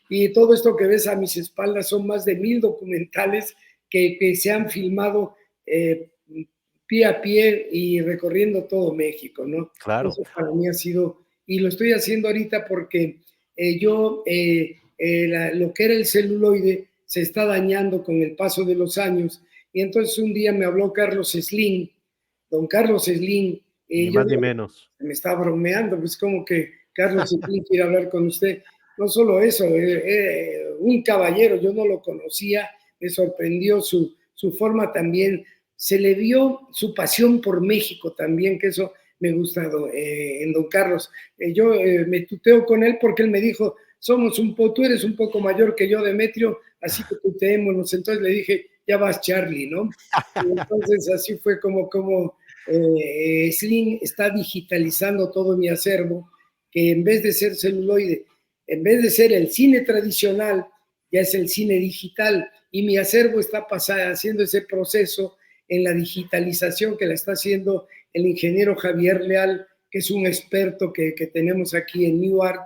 y todo esto que ves a mis espaldas son más de 1000 documentales que se han filmado pie a pie y recorriendo todo México, ¿no? Claro. Eso para mí ha sido, y lo estoy haciendo ahorita porque lo que era el celuloide se está dañando con el paso de los años, y entonces un día me habló Carlos Slim, don Carlos Slim, Ni y yo más ni menos. me está bromeando, pues como que Carlos Slim quiere hablar con usted. No solo eso, un caballero, yo no lo conocía, me sorprendió su forma también, se le vio su pasión por México también, que eso me gusta en don Carlos. Yo me tuteo con él porque él me dijo, tú eres un poco mayor que yo, Demetrio, así que tuteémonos. Entonces le dije, ya vas, Charlie, ¿no? Y entonces así fue como Slim está digitalizando todo mi acervo, que en vez de ser celuloide, en vez de ser el cine tradicional, ya es el cine digital, y mi acervo está haciendo ese proceso en la digitalización que la está haciendo el ingeniero Javier Leal, que es un experto que tenemos aquí en New Art,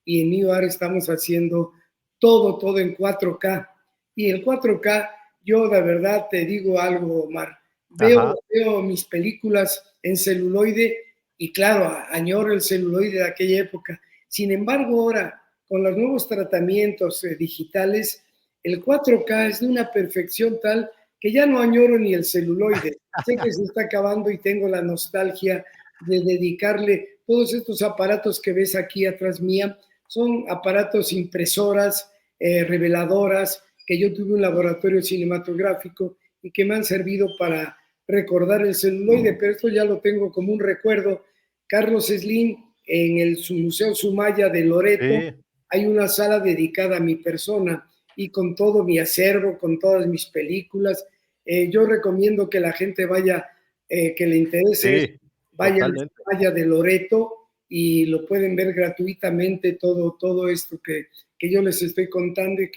y en New Art estamos haciendo todo en 4K. Y el 4K, yo de verdad te digo algo, Omar, veo mis películas en celuloide y claro, añoro el celuloide de aquella época. Sin embargo, ahora, con los nuevos tratamientos digitales, el 4K es de una perfección tal que ya no añoro ni el celuloide. Sé que se está acabando y tengo la nostalgia de dedicarle todos estos aparatos que ves aquí atrás mía. Son aparatos impresoras, reveladoras, que yo tuve un laboratorio cinematográfico y que me han servido para recordar el celuloide, pero esto ya lo tengo como un recuerdo. Carlos Slim, en el Museo Sumaya de Loreto, hay una sala dedicada a mi persona y con todo mi acervo, con todas mis películas. Yo recomiendo que la gente vaya, que le interese, vaya al Sumaya de Loreto y lo pueden ver gratuitamente todo esto que yo les estoy contando y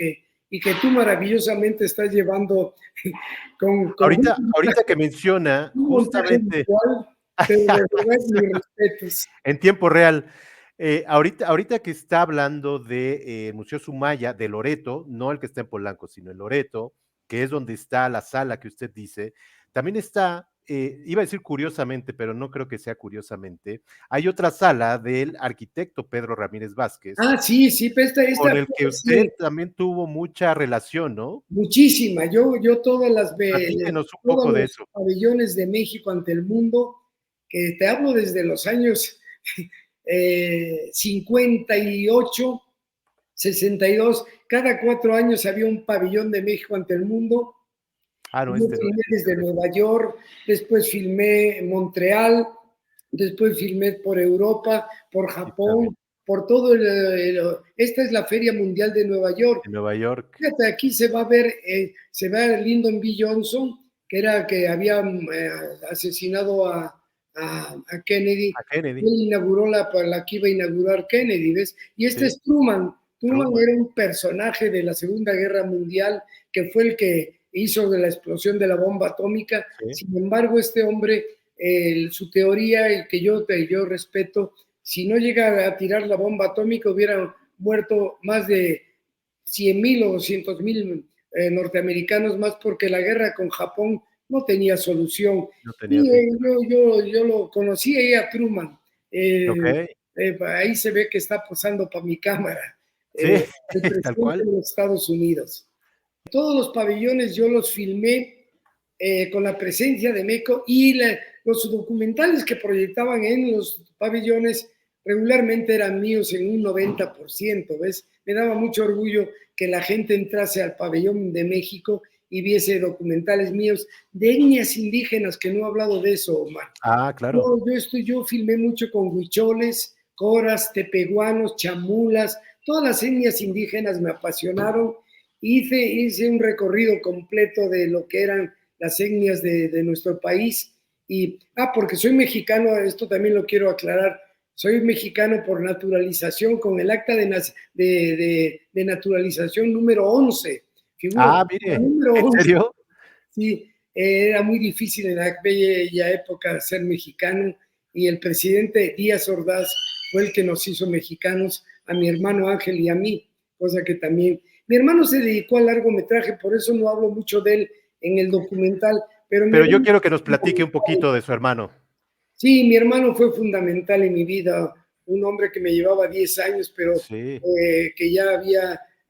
que tú maravillosamente estás llevando ahorita que menciona justamente pero de verdad mis respetos. En tiempo real. Ahorita que está hablando de Museo Sumaya de Loreto, no el que está en Polanco, sino en Loreto, que es donde está la sala que usted dice, también está, iba a decir curiosamente, pero no creo que sea curiosamente, hay otra sala del arquitecto Pedro Ramírez Vázquez, sí, pero con el que usted también tuvo mucha relación, ¿no? Muchísima. Yo todas Platíquenos un todos poco de los eso. pabellones de México ante el mundo, que te hablo desde los años 58, 62, cada 4 años había un pabellón de México ante el mundo. No, Yo filmé desde Nueva York, después filmé en Montreal, después filmé por Europa, por Japón, por todo esta es la Feria Mundial de Nueva York. En Nueva York. Fíjate, aquí se va a ver, Lyndon B. Johnson, que había asesinado a Kennedy. A Kennedy. Él inauguró la que iba a inaugurar Kennedy, ¿ves? Y este es Truman. Truman era un personaje de la Segunda Guerra Mundial que fue el que hizo de la explosión de la bomba atómica. Sin embargo, este hombre, su teoría, y que yo respeto, si no llega a tirar la bomba atómica, hubiera muerto más de 100,000 o 200,000 norteamericanos más, porque la guerra con Japón no tenía solución. Yo lo conocí ahí a Truman. Ahí se ve que está posando para mi cámara. El presidente de los Estados Unidos. Todos los pabellones yo los filmé con la presencia de México, y los documentales que proyectaban en los pabellones regularmente eran míos en un 90%, ¿ves? Me daba mucho orgullo que la gente entrase al pabellón de México y viese documentales míos de etnias indígenas, que no he hablado de eso, Omar. Claro. Yo filmé mucho con huicholes, coras, tepehuanos, chamulas, todas las etnias indígenas me apasionaron. Hice un recorrido completo de lo que eran las etnias de nuestro país. Y, porque soy mexicano, esto también lo quiero aclarar, soy mexicano por naturalización, con el acta de naturalización número 11. Mire, número 11. ¿En serio? Sí, era muy difícil en aquella época ser mexicano, y el presidente Díaz Ordaz fue el que nos hizo mexicanos, a mi hermano Ángel y a mí, cosa que también... Mi hermano se dedicó al largometraje, por eso no hablo mucho de él en el documental. Pero yo quiero que nos platique un poquito de su hermano. Sí, mi hermano fue fundamental en mi vida, un hombre que me llevaba 10 años, pero que ya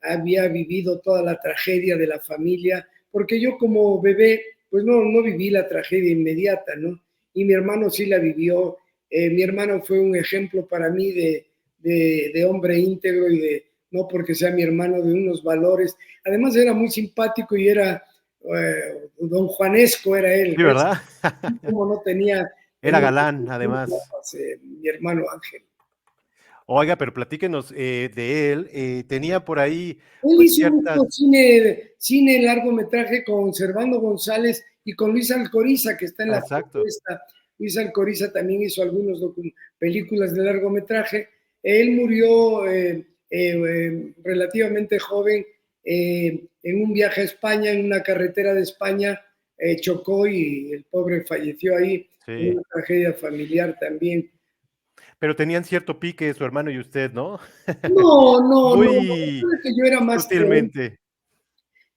había vivido toda la tragedia de la familia, porque yo como bebé, pues no viví la tragedia inmediata, ¿no? Y mi hermano sí la vivió. Mi hermano fue un ejemplo para mí de hombre íntegro, y no porque sea mi hermano, de unos valores. Además era muy simpático y era don Juanesco, era él. Sí, ¿verdad? Como no tenía... Era galán, además. Mi hermano Ángel. Oiga, pero platíquenos de él. Tenía por ahí... Él hizo mucho cine largometraje con Servando González y con Luis Alcoriza, que está en la propuesta. Luis Alcoriza también hizo algunas películas de largometraje. Él murió relativamente joven en un viaje a España, en una carretera de España, chocó y el pobre falleció ahí, en Sí. una tragedia familiar también. Pero tenían cierto pique su hermano y usted, ¿no? No, no, no, Muy que yo era más que él. sutilmente.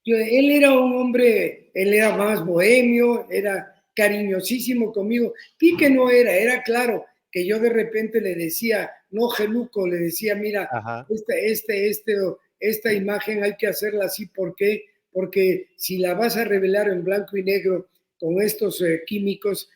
Él era un hombre, él era más bohemio, era cariñosísimo conmigo. Pique no era, era claro que yo de repente le decía, no, Geluco, le decía, mira, Ajá. esta imagen hay que hacerla así, ¿por qué? Porque si la vas a revelar en blanco y negro con estos químicos,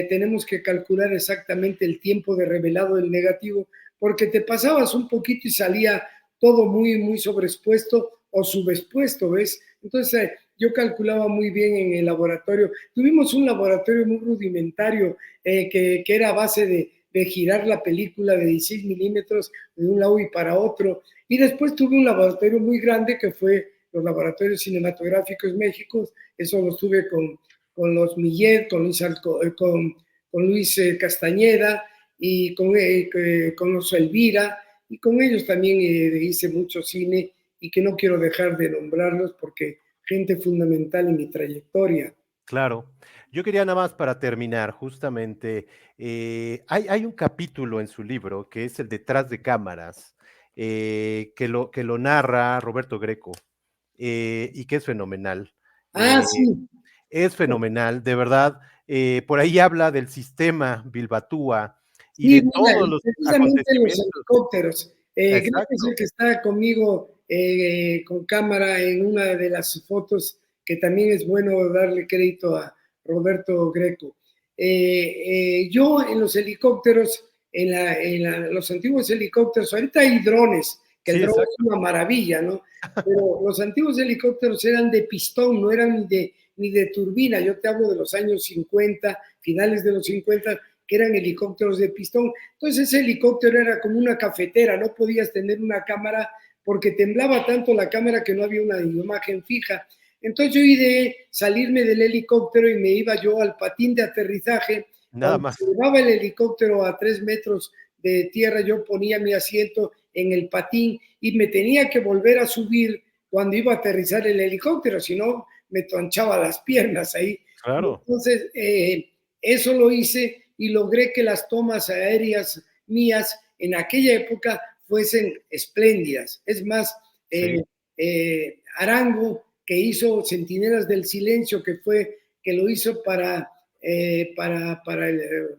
tenemos que calcular exactamente el tiempo de revelado del negativo, porque te pasabas un poquito y salía todo muy, muy sobreexpuesto o subexpuesto, ¿ves? Entonces, yo calculaba muy bien en el laboratorio. Tuvimos un laboratorio muy rudimentario que era a base de girar la película de 16 milímetros de un lado y para otro. Y después tuve un laboratorio muy grande que fue los laboratorios cinematográficos México. Eso lo tuve con los Millet, con Luis Castañeda y con los Elvira. Y con ellos también hice mucho cine y que no quiero dejar de nombrarlos porque gente fundamental en mi trayectoria. Claro. Yo quería nada más para terminar, justamente, hay un capítulo en su libro que es el detrás de cámaras, que lo narra Roberto Greco, y que es fenomenal. Ah, Eh, sí, es fenomenal, de verdad. Por ahí habla del sistema Bilbatúa y sí, de mira, todos y los precisamente los acontecimientos. helicópteros. Creo que es el Exacto. que está conmigo con cámara en una de las fotos, que también es bueno darle crédito a Roberto Greco. Yo en los helicópteros, los antiguos helicópteros, ahorita hay drones, que el Sí, dron es exacto. una maravilla, ¿no? Pero los antiguos helicópteros eran de pistón, no eran ni de turbina. Yo te hablo de los años 50, finales de los 50, que eran helicópteros de pistón. Entonces ese helicóptero era como una cafetera, no podías tener una cámara porque temblaba tanto la cámara que no había una imagen fija. Entonces yo ideé salirme del helicóptero y me iba yo al patín de aterrizaje. Nada Cuando se más. llevaba el helicóptero a 3 metros de tierra, yo ponía mi asiento en el patín y me tenía que volver a subir cuando iba a aterrizar el helicóptero, si no me tronchaba las piernas ahí. Claro. Entonces, eso lo hice y logré que las tomas aéreas mías en aquella época fuesen espléndidas. Es más, Sí. Arango, que hizo Centinelas del Silencio, que lo hizo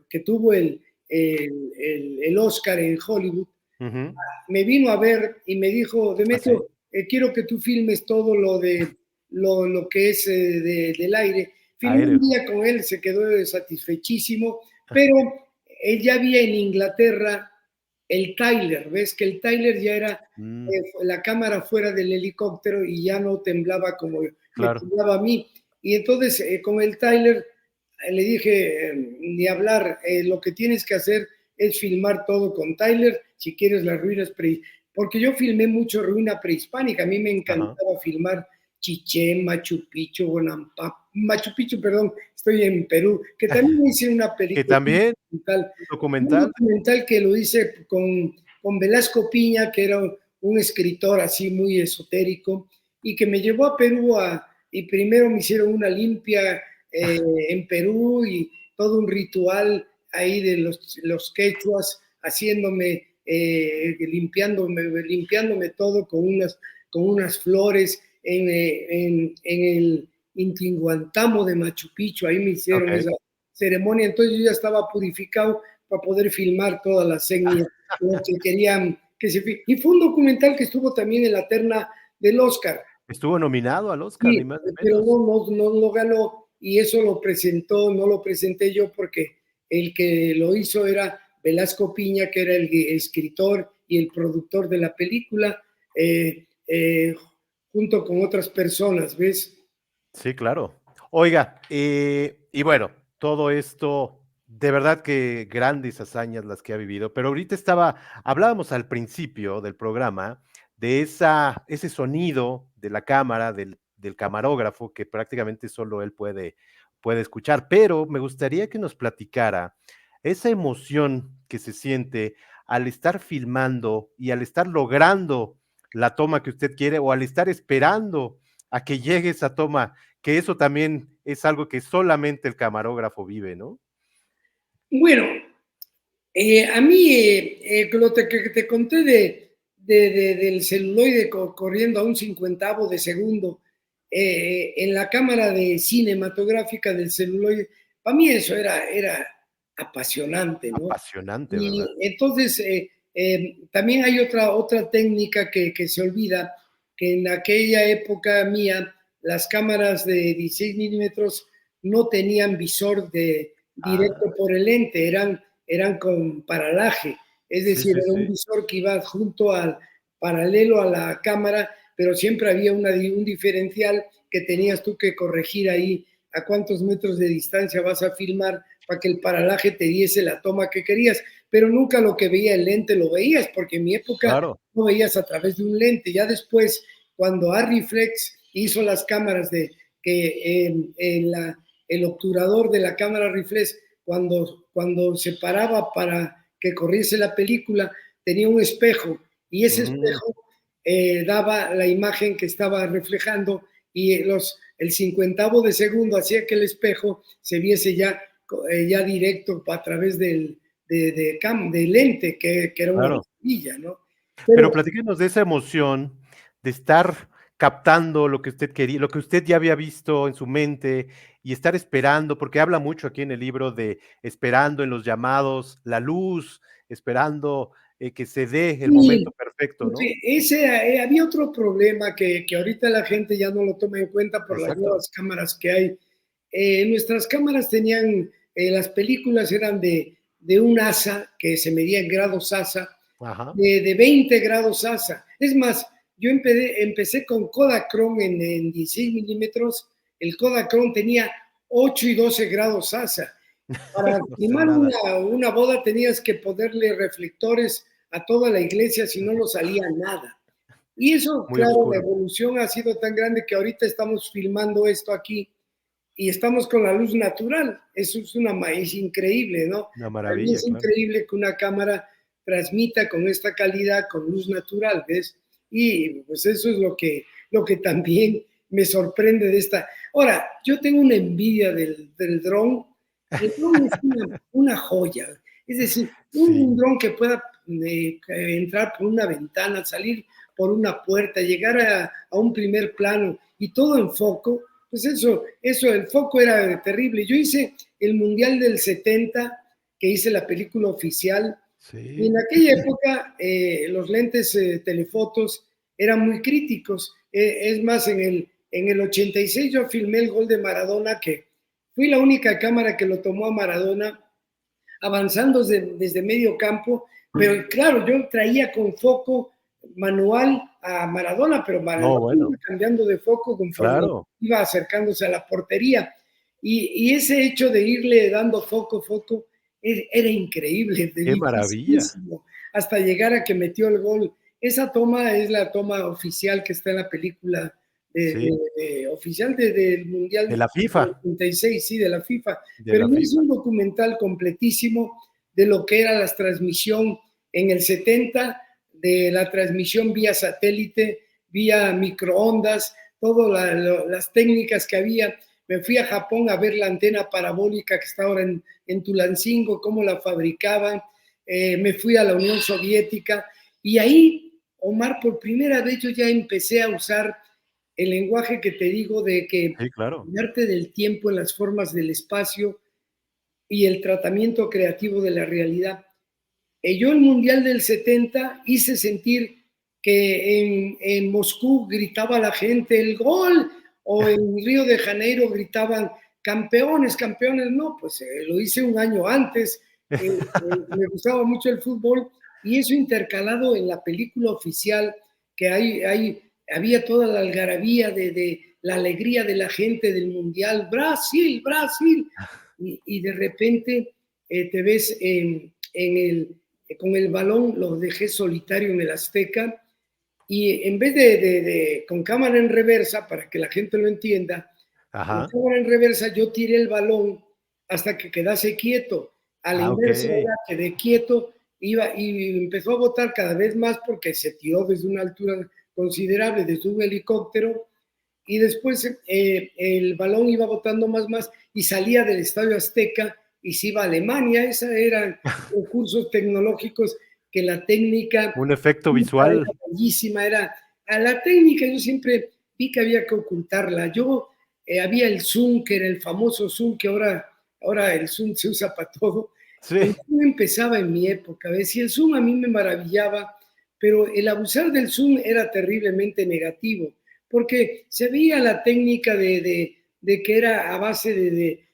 que tuvo el Oscar en Hollywood, Ujú. me vino a ver y me dijo, ¿Ah, sí? Demetrio, quiero que tú filmes todo lo que es del aire. Filmé un Aéreo. día con él, se quedó satisfechísimo, pero él ya había en Inglaterra el Tyler, ves que el Tyler ya era Mm, la cámara fuera del helicóptero y ya no temblaba como me claro. temblaba a mí. Y entonces con el Tyler le dije, ni hablar, lo que tienes que hacer es filmar todo con Tyler, si quieres las ruinas porque yo filmé mucho ruina prehispánica, a mí me Ajá. encantaba filmar Chichén, Machu Picchu, Bonampa, Machu Picchu, perdón, estoy en Perú, que también hice una Que película también documental, un un documental. documental que lo hice con Velasco Piña, que era un escritor así muy esotérico, y que me llevó a Perú y primero me hicieron una limpia en Perú y todo un ritual ahí de los quechuas haciéndome, limpiándome todo con unas flores en el Intihuantamo de Machu Picchu, ahí me hicieron Okey. esa ceremonia, entonces yo ya estaba purificado para poder filmar todas las etnias los que querían que y fue un documental que estuvo también en la terna del Oscar. Estuvo nominado al Oscar, Sí, ni más ni pero menos. no lo ganó y eso lo presentó, no lo presenté yo porque el que lo hizo era Velasco Piña, que era el escritor y el productor de la película, junto con otras personas, ¿ves? Sí, claro. Oiga, y bueno, todo esto, de verdad que grandes hazañas las que ha vivido, pero ahorita hablábamos al principio del programa de ese sonido de la cámara, del camarógrafo, que prácticamente solo él puede escuchar, pero me gustaría que nos platicara esa emoción que se siente al estar filmando y al estar logrando la toma que usted quiere o al estar esperando a que llegue esa toma, que eso también es algo que solamente el camarógrafo vive, ¿no? Bueno, a mí, lo que te conté del celuloide corriendo a un cincuentavo de segundo en la cámara de cinematográfica del celuloide, para mí eso era apasionante, ¿no? Apasionante, Y ¿verdad? entonces también hay otra técnica que se olvida, que en aquella época mía las cámaras de 16 milímetros no tenían visor Ah, directo por el lente, eran con paralaje, es sí, decir, sí, era un sí. visor que iba junto al paralelo a la cámara, pero siempre había un diferencial que tenías tú que corregir ahí a cuántos metros de distancia vas a filmar para que el paralaje te diese la toma que querías, pero nunca lo que veía el lente lo veías, porque en mi época Claro. no veías a través de un lente. Ya después, cuando Arriflex hizo las cámaras de que el obturador de la cámara reflex, cuando se paraba para que corriese la película, tenía un espejo y ese Mm, espejo daba la imagen que estaba reflejando y el cincuentavo de segundo hacía que el espejo se viese ya directo a través del lente, que era una claro. maravilla, ¿no? Pero Pero platíquenos de esa emoción de estar captando lo que usted quería, lo que usted ya había visto en su mente y estar esperando, porque habla mucho aquí en el libro de esperando en los llamados, la luz, esperando que se dé el momento sí, perfecto, ¿no? había otro problema que ahorita la gente ya no lo toma en cuenta por las Exacto. nuevas cámaras que hay. Nuestras cámaras tenían, las películas eran de un ASA, que se medía en grados ASA, Ajá. de 20 grados ASA. Es más, yo empecé con Kodachrome en 16 milímetros, el Kodachrome tenía 8 y 12 grados ASA. Para No sé filmar nada. una boda tenías que ponerle reflectores a toda la iglesia, si no, no salía nada. Y eso, Muy claro, la oscuro. evolución ha sido tan grande que ahorita estamos filmando esto aquí y estamos con la luz natural. Eso es increíble, ¿no? Una Para mí maravilla, es claro. increíble que una cámara transmita con esta calidad, con luz natural, ¿ves? Y pues eso es lo que también me sorprende de esta. Ahora, yo tengo una envidia del dron. El dron es una joya. Es decir, un Sí, dron que pueda entrar por una ventana, salir por una puerta, llegar a un primer plano y todo en foco, pues el foco era terrible. Yo hice el Mundial del 70, que hice la película oficial, y sí. en aquella época los lentes telefotos eran muy críticos. Es más, en el 86 yo filmé el gol de Maradona, que fui la única cámara que lo tomó a Maradona avanzando desde medio campo, pero claro, yo traía con foco manual a Maradona, pero No, Maradona iba bueno, cambiando de foco conforme claro. iba acercándose a la portería. Y ese hecho de irle dando foco, era increíble, Qué maravilla. dificilísimo, hasta llegar a que metió el gol. Esa toma es la toma oficial que está en la película Sí, oficial del Mundial de la del FIFA, 86, sí, de la FIFA. de Pero la yo hice FIFA. un documental completísimo de lo que era la transmisión en el 70, de la transmisión vía satélite, vía microondas, todas las técnicas que había. Me fui a Japón a ver la antena parabólica que está ahora en Tulancingo, cómo la fabricaban. Me fui a la Unión Soviética y ahí, Omar, por primera vez yo ya empecé a usar el lenguaje que te digo de que Sí, claro. el arte del tiempo en las formas del espacio y el tratamiento creativo de la realidad. Yo el Mundial del 70 hice sentir que en Moscú gritaba la gente el gol o en Río de Janeiro gritaban campeones, campeones. No, pues lo hice un año antes. Me gustaba mucho el fútbol y eso intercalado en la película oficial que había toda la algarabía de la alegría de la gente del Mundial. Brasil, Brasil. Y de repente te ves con el balón, lo dejé solitario en el Azteca y en vez con cámara en reversa, para que la gente lo entienda, La Ajá. cámara en reversa, yo tiré el balón hasta que quedase quieto. A la inversa Ok. era, quedé quieto, iba y empezó a botar cada vez más porque se tiró desde una altura considerable, desde un helicóptero, y después el balón iba botando más y salía del Estadio Azteca y se iba a Alemania. Esos eran recursos tecnológicos que la técnica Un efecto era visual. bellísima, era a la técnica yo siempre vi que había que ocultarla. Yo había el Zoom, que era el famoso Zoom, que ahora el Zoom se usa para todo. El Sí, Zoom empezaba en mi época, ¿ves? Y el Zoom a mí me maravillaba, pero el abusar del Zoom era terriblemente negativo, porque se veía la técnica de que era a base de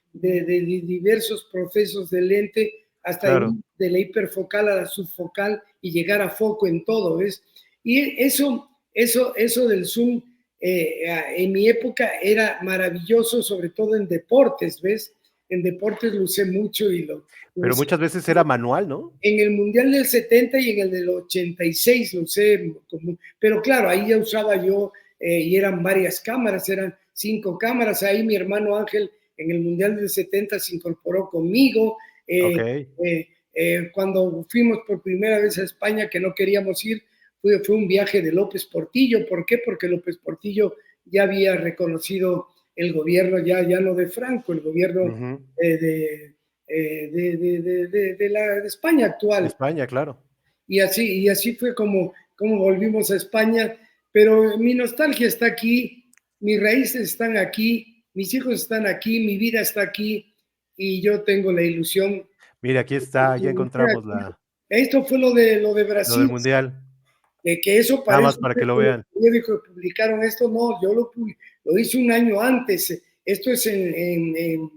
diversos procesos de lente, hasta claro. de la hiperfocal a la subfocal y llegar a foco en todo, ¿ves? Y eso del Zoom en mi época era maravilloso, sobre todo en deportes, ¿ves? En deportes lo usé mucho y lo Pero usé muchas veces era manual, ¿no? en el Mundial del 70 y en el del 86 lo usé, pero claro, ahí ya usaba yo y eran varias cámaras, eran 5 cámaras, ahí mi hermano Ángel en el Mundial del 70 se incorporó conmigo, Ok. cuando fuimos por primera vez a España que no queríamos ir, fue un viaje de López Portillo. ¿Por qué? Porque López Portillo ya había reconocido el gobierno, ya no de Franco, el gobierno Ujú. de España De actual. España, claro. Y así fue como volvimos a España, pero mi nostalgia está aquí, mis raíces están aquí, mis hijos están aquí, mi vida está aquí y yo tengo la ilusión. Mira, aquí está, ya encontramos Esto fue lo de lo del Brasil, mundial. que eso Nada más parece para que que lo los vean. periódicos publicaron esto, no, yo lo hice un año antes, esto es en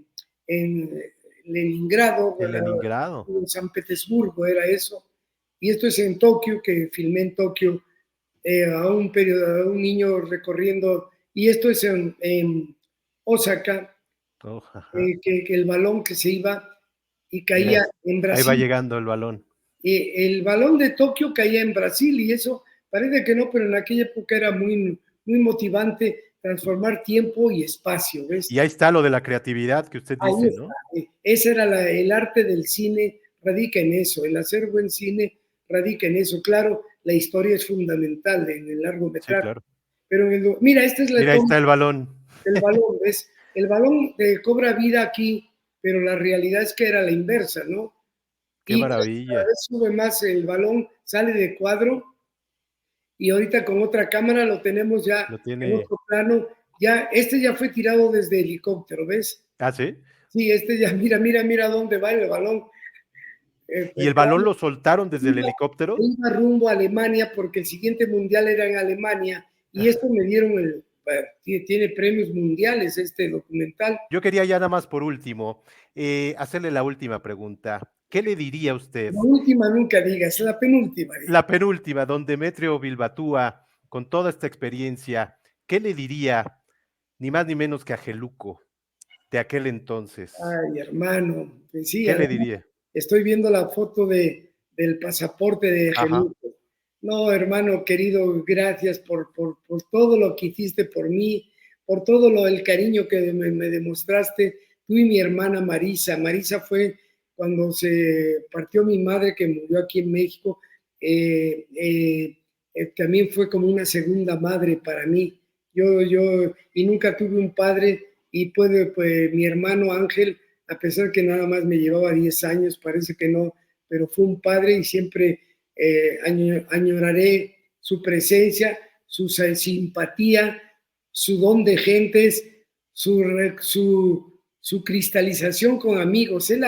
Leningrado, En Leningrado. en San Petersburgo era eso, y esto es en Tokio, que filmé en Tokio a un niño recorriendo, y esto es en Osaka, Oh, ajá. que el balón que se iba y Mira, caía en ahí va Brasil. llegando el balón. El balón de Tokio caía en Brasil y eso parece que no, pero en aquella época era muy motivante transformar tiempo y espacio, ¿ves? Y ahí está lo de la creatividad que usted Ahí dice, está. ¿no? Ese era el arte del cine, radica en eso, el hacer buen cine radica en eso. Claro, la historia es fundamental en el Sí, largometraje, claro. pero mira, esta es la Mira, ahí toma está el balón. del balón, ¿ves? El balón cobra vida aquí, pero la realidad es que era la inversa, ¿no? Qué Y cada maravilla. vez sube más el balón, sale de cuadro y ahorita con otra cámara lo tenemos ya Lo en tiene. otro plano. Ya, este ya fue tirado desde helicóptero, ¿ves? Ah, sí. Sí, este ya, mira dónde va el balón. ¿Y el balón lo soltaron desde el helicóptero? Iba rumbo a Alemania porque el siguiente mundial era en Alemania y esto me dieron tiene premios mundiales este documental. Yo quería ya nada más por último, hacerle la última pregunta. ¿Qué le diría usted, La última nunca digas, la penúltima. la penúltima, don Demetrio Bilbatúa, con toda esta experiencia, qué le diría, ni más ni menos que a Geluco, de aquel entonces? Ay, hermano, pues sí, ¿Qué le además diría? estoy viendo la foto del pasaporte de Ajá, Geluco. No, hermano querido, gracias por todo lo que hiciste por mí, por todo el cariño que me demostraste, tú y mi hermana Marisa. Marisa fue cuando se partió mi madre, que murió aquí en México, también fue como una segunda madre para mí. Y nunca tuve un padre, y pues mi hermano Ángel, a pesar que nada más me llevaba 10 años, parece que no, pero fue un padre y siempre añoraré su presencia, su simpatía, su don de gentes, su cristalización con amigos. Él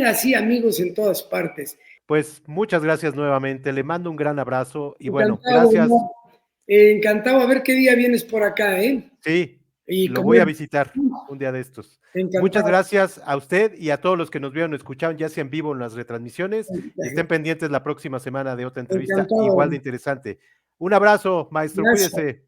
hacía amigos en todas partes. pues muchas gracias nuevamente, le mando un gran abrazo y bueno, Encantado, gracias. ¿no? Encantado. A ver qué día vienes por acá, ¿eh? Sí, Y lo voy comer. a visitar un día de estos. Muchas Encantado. gracias a usted y a todos los que nos vieron o escucharon, ya sea en vivo o en las retransmisiones, y estén pendientes la próxima semana de otra entrevista igual Encantado. de interesante. Un abrazo, maestro, Gracias. cuídese.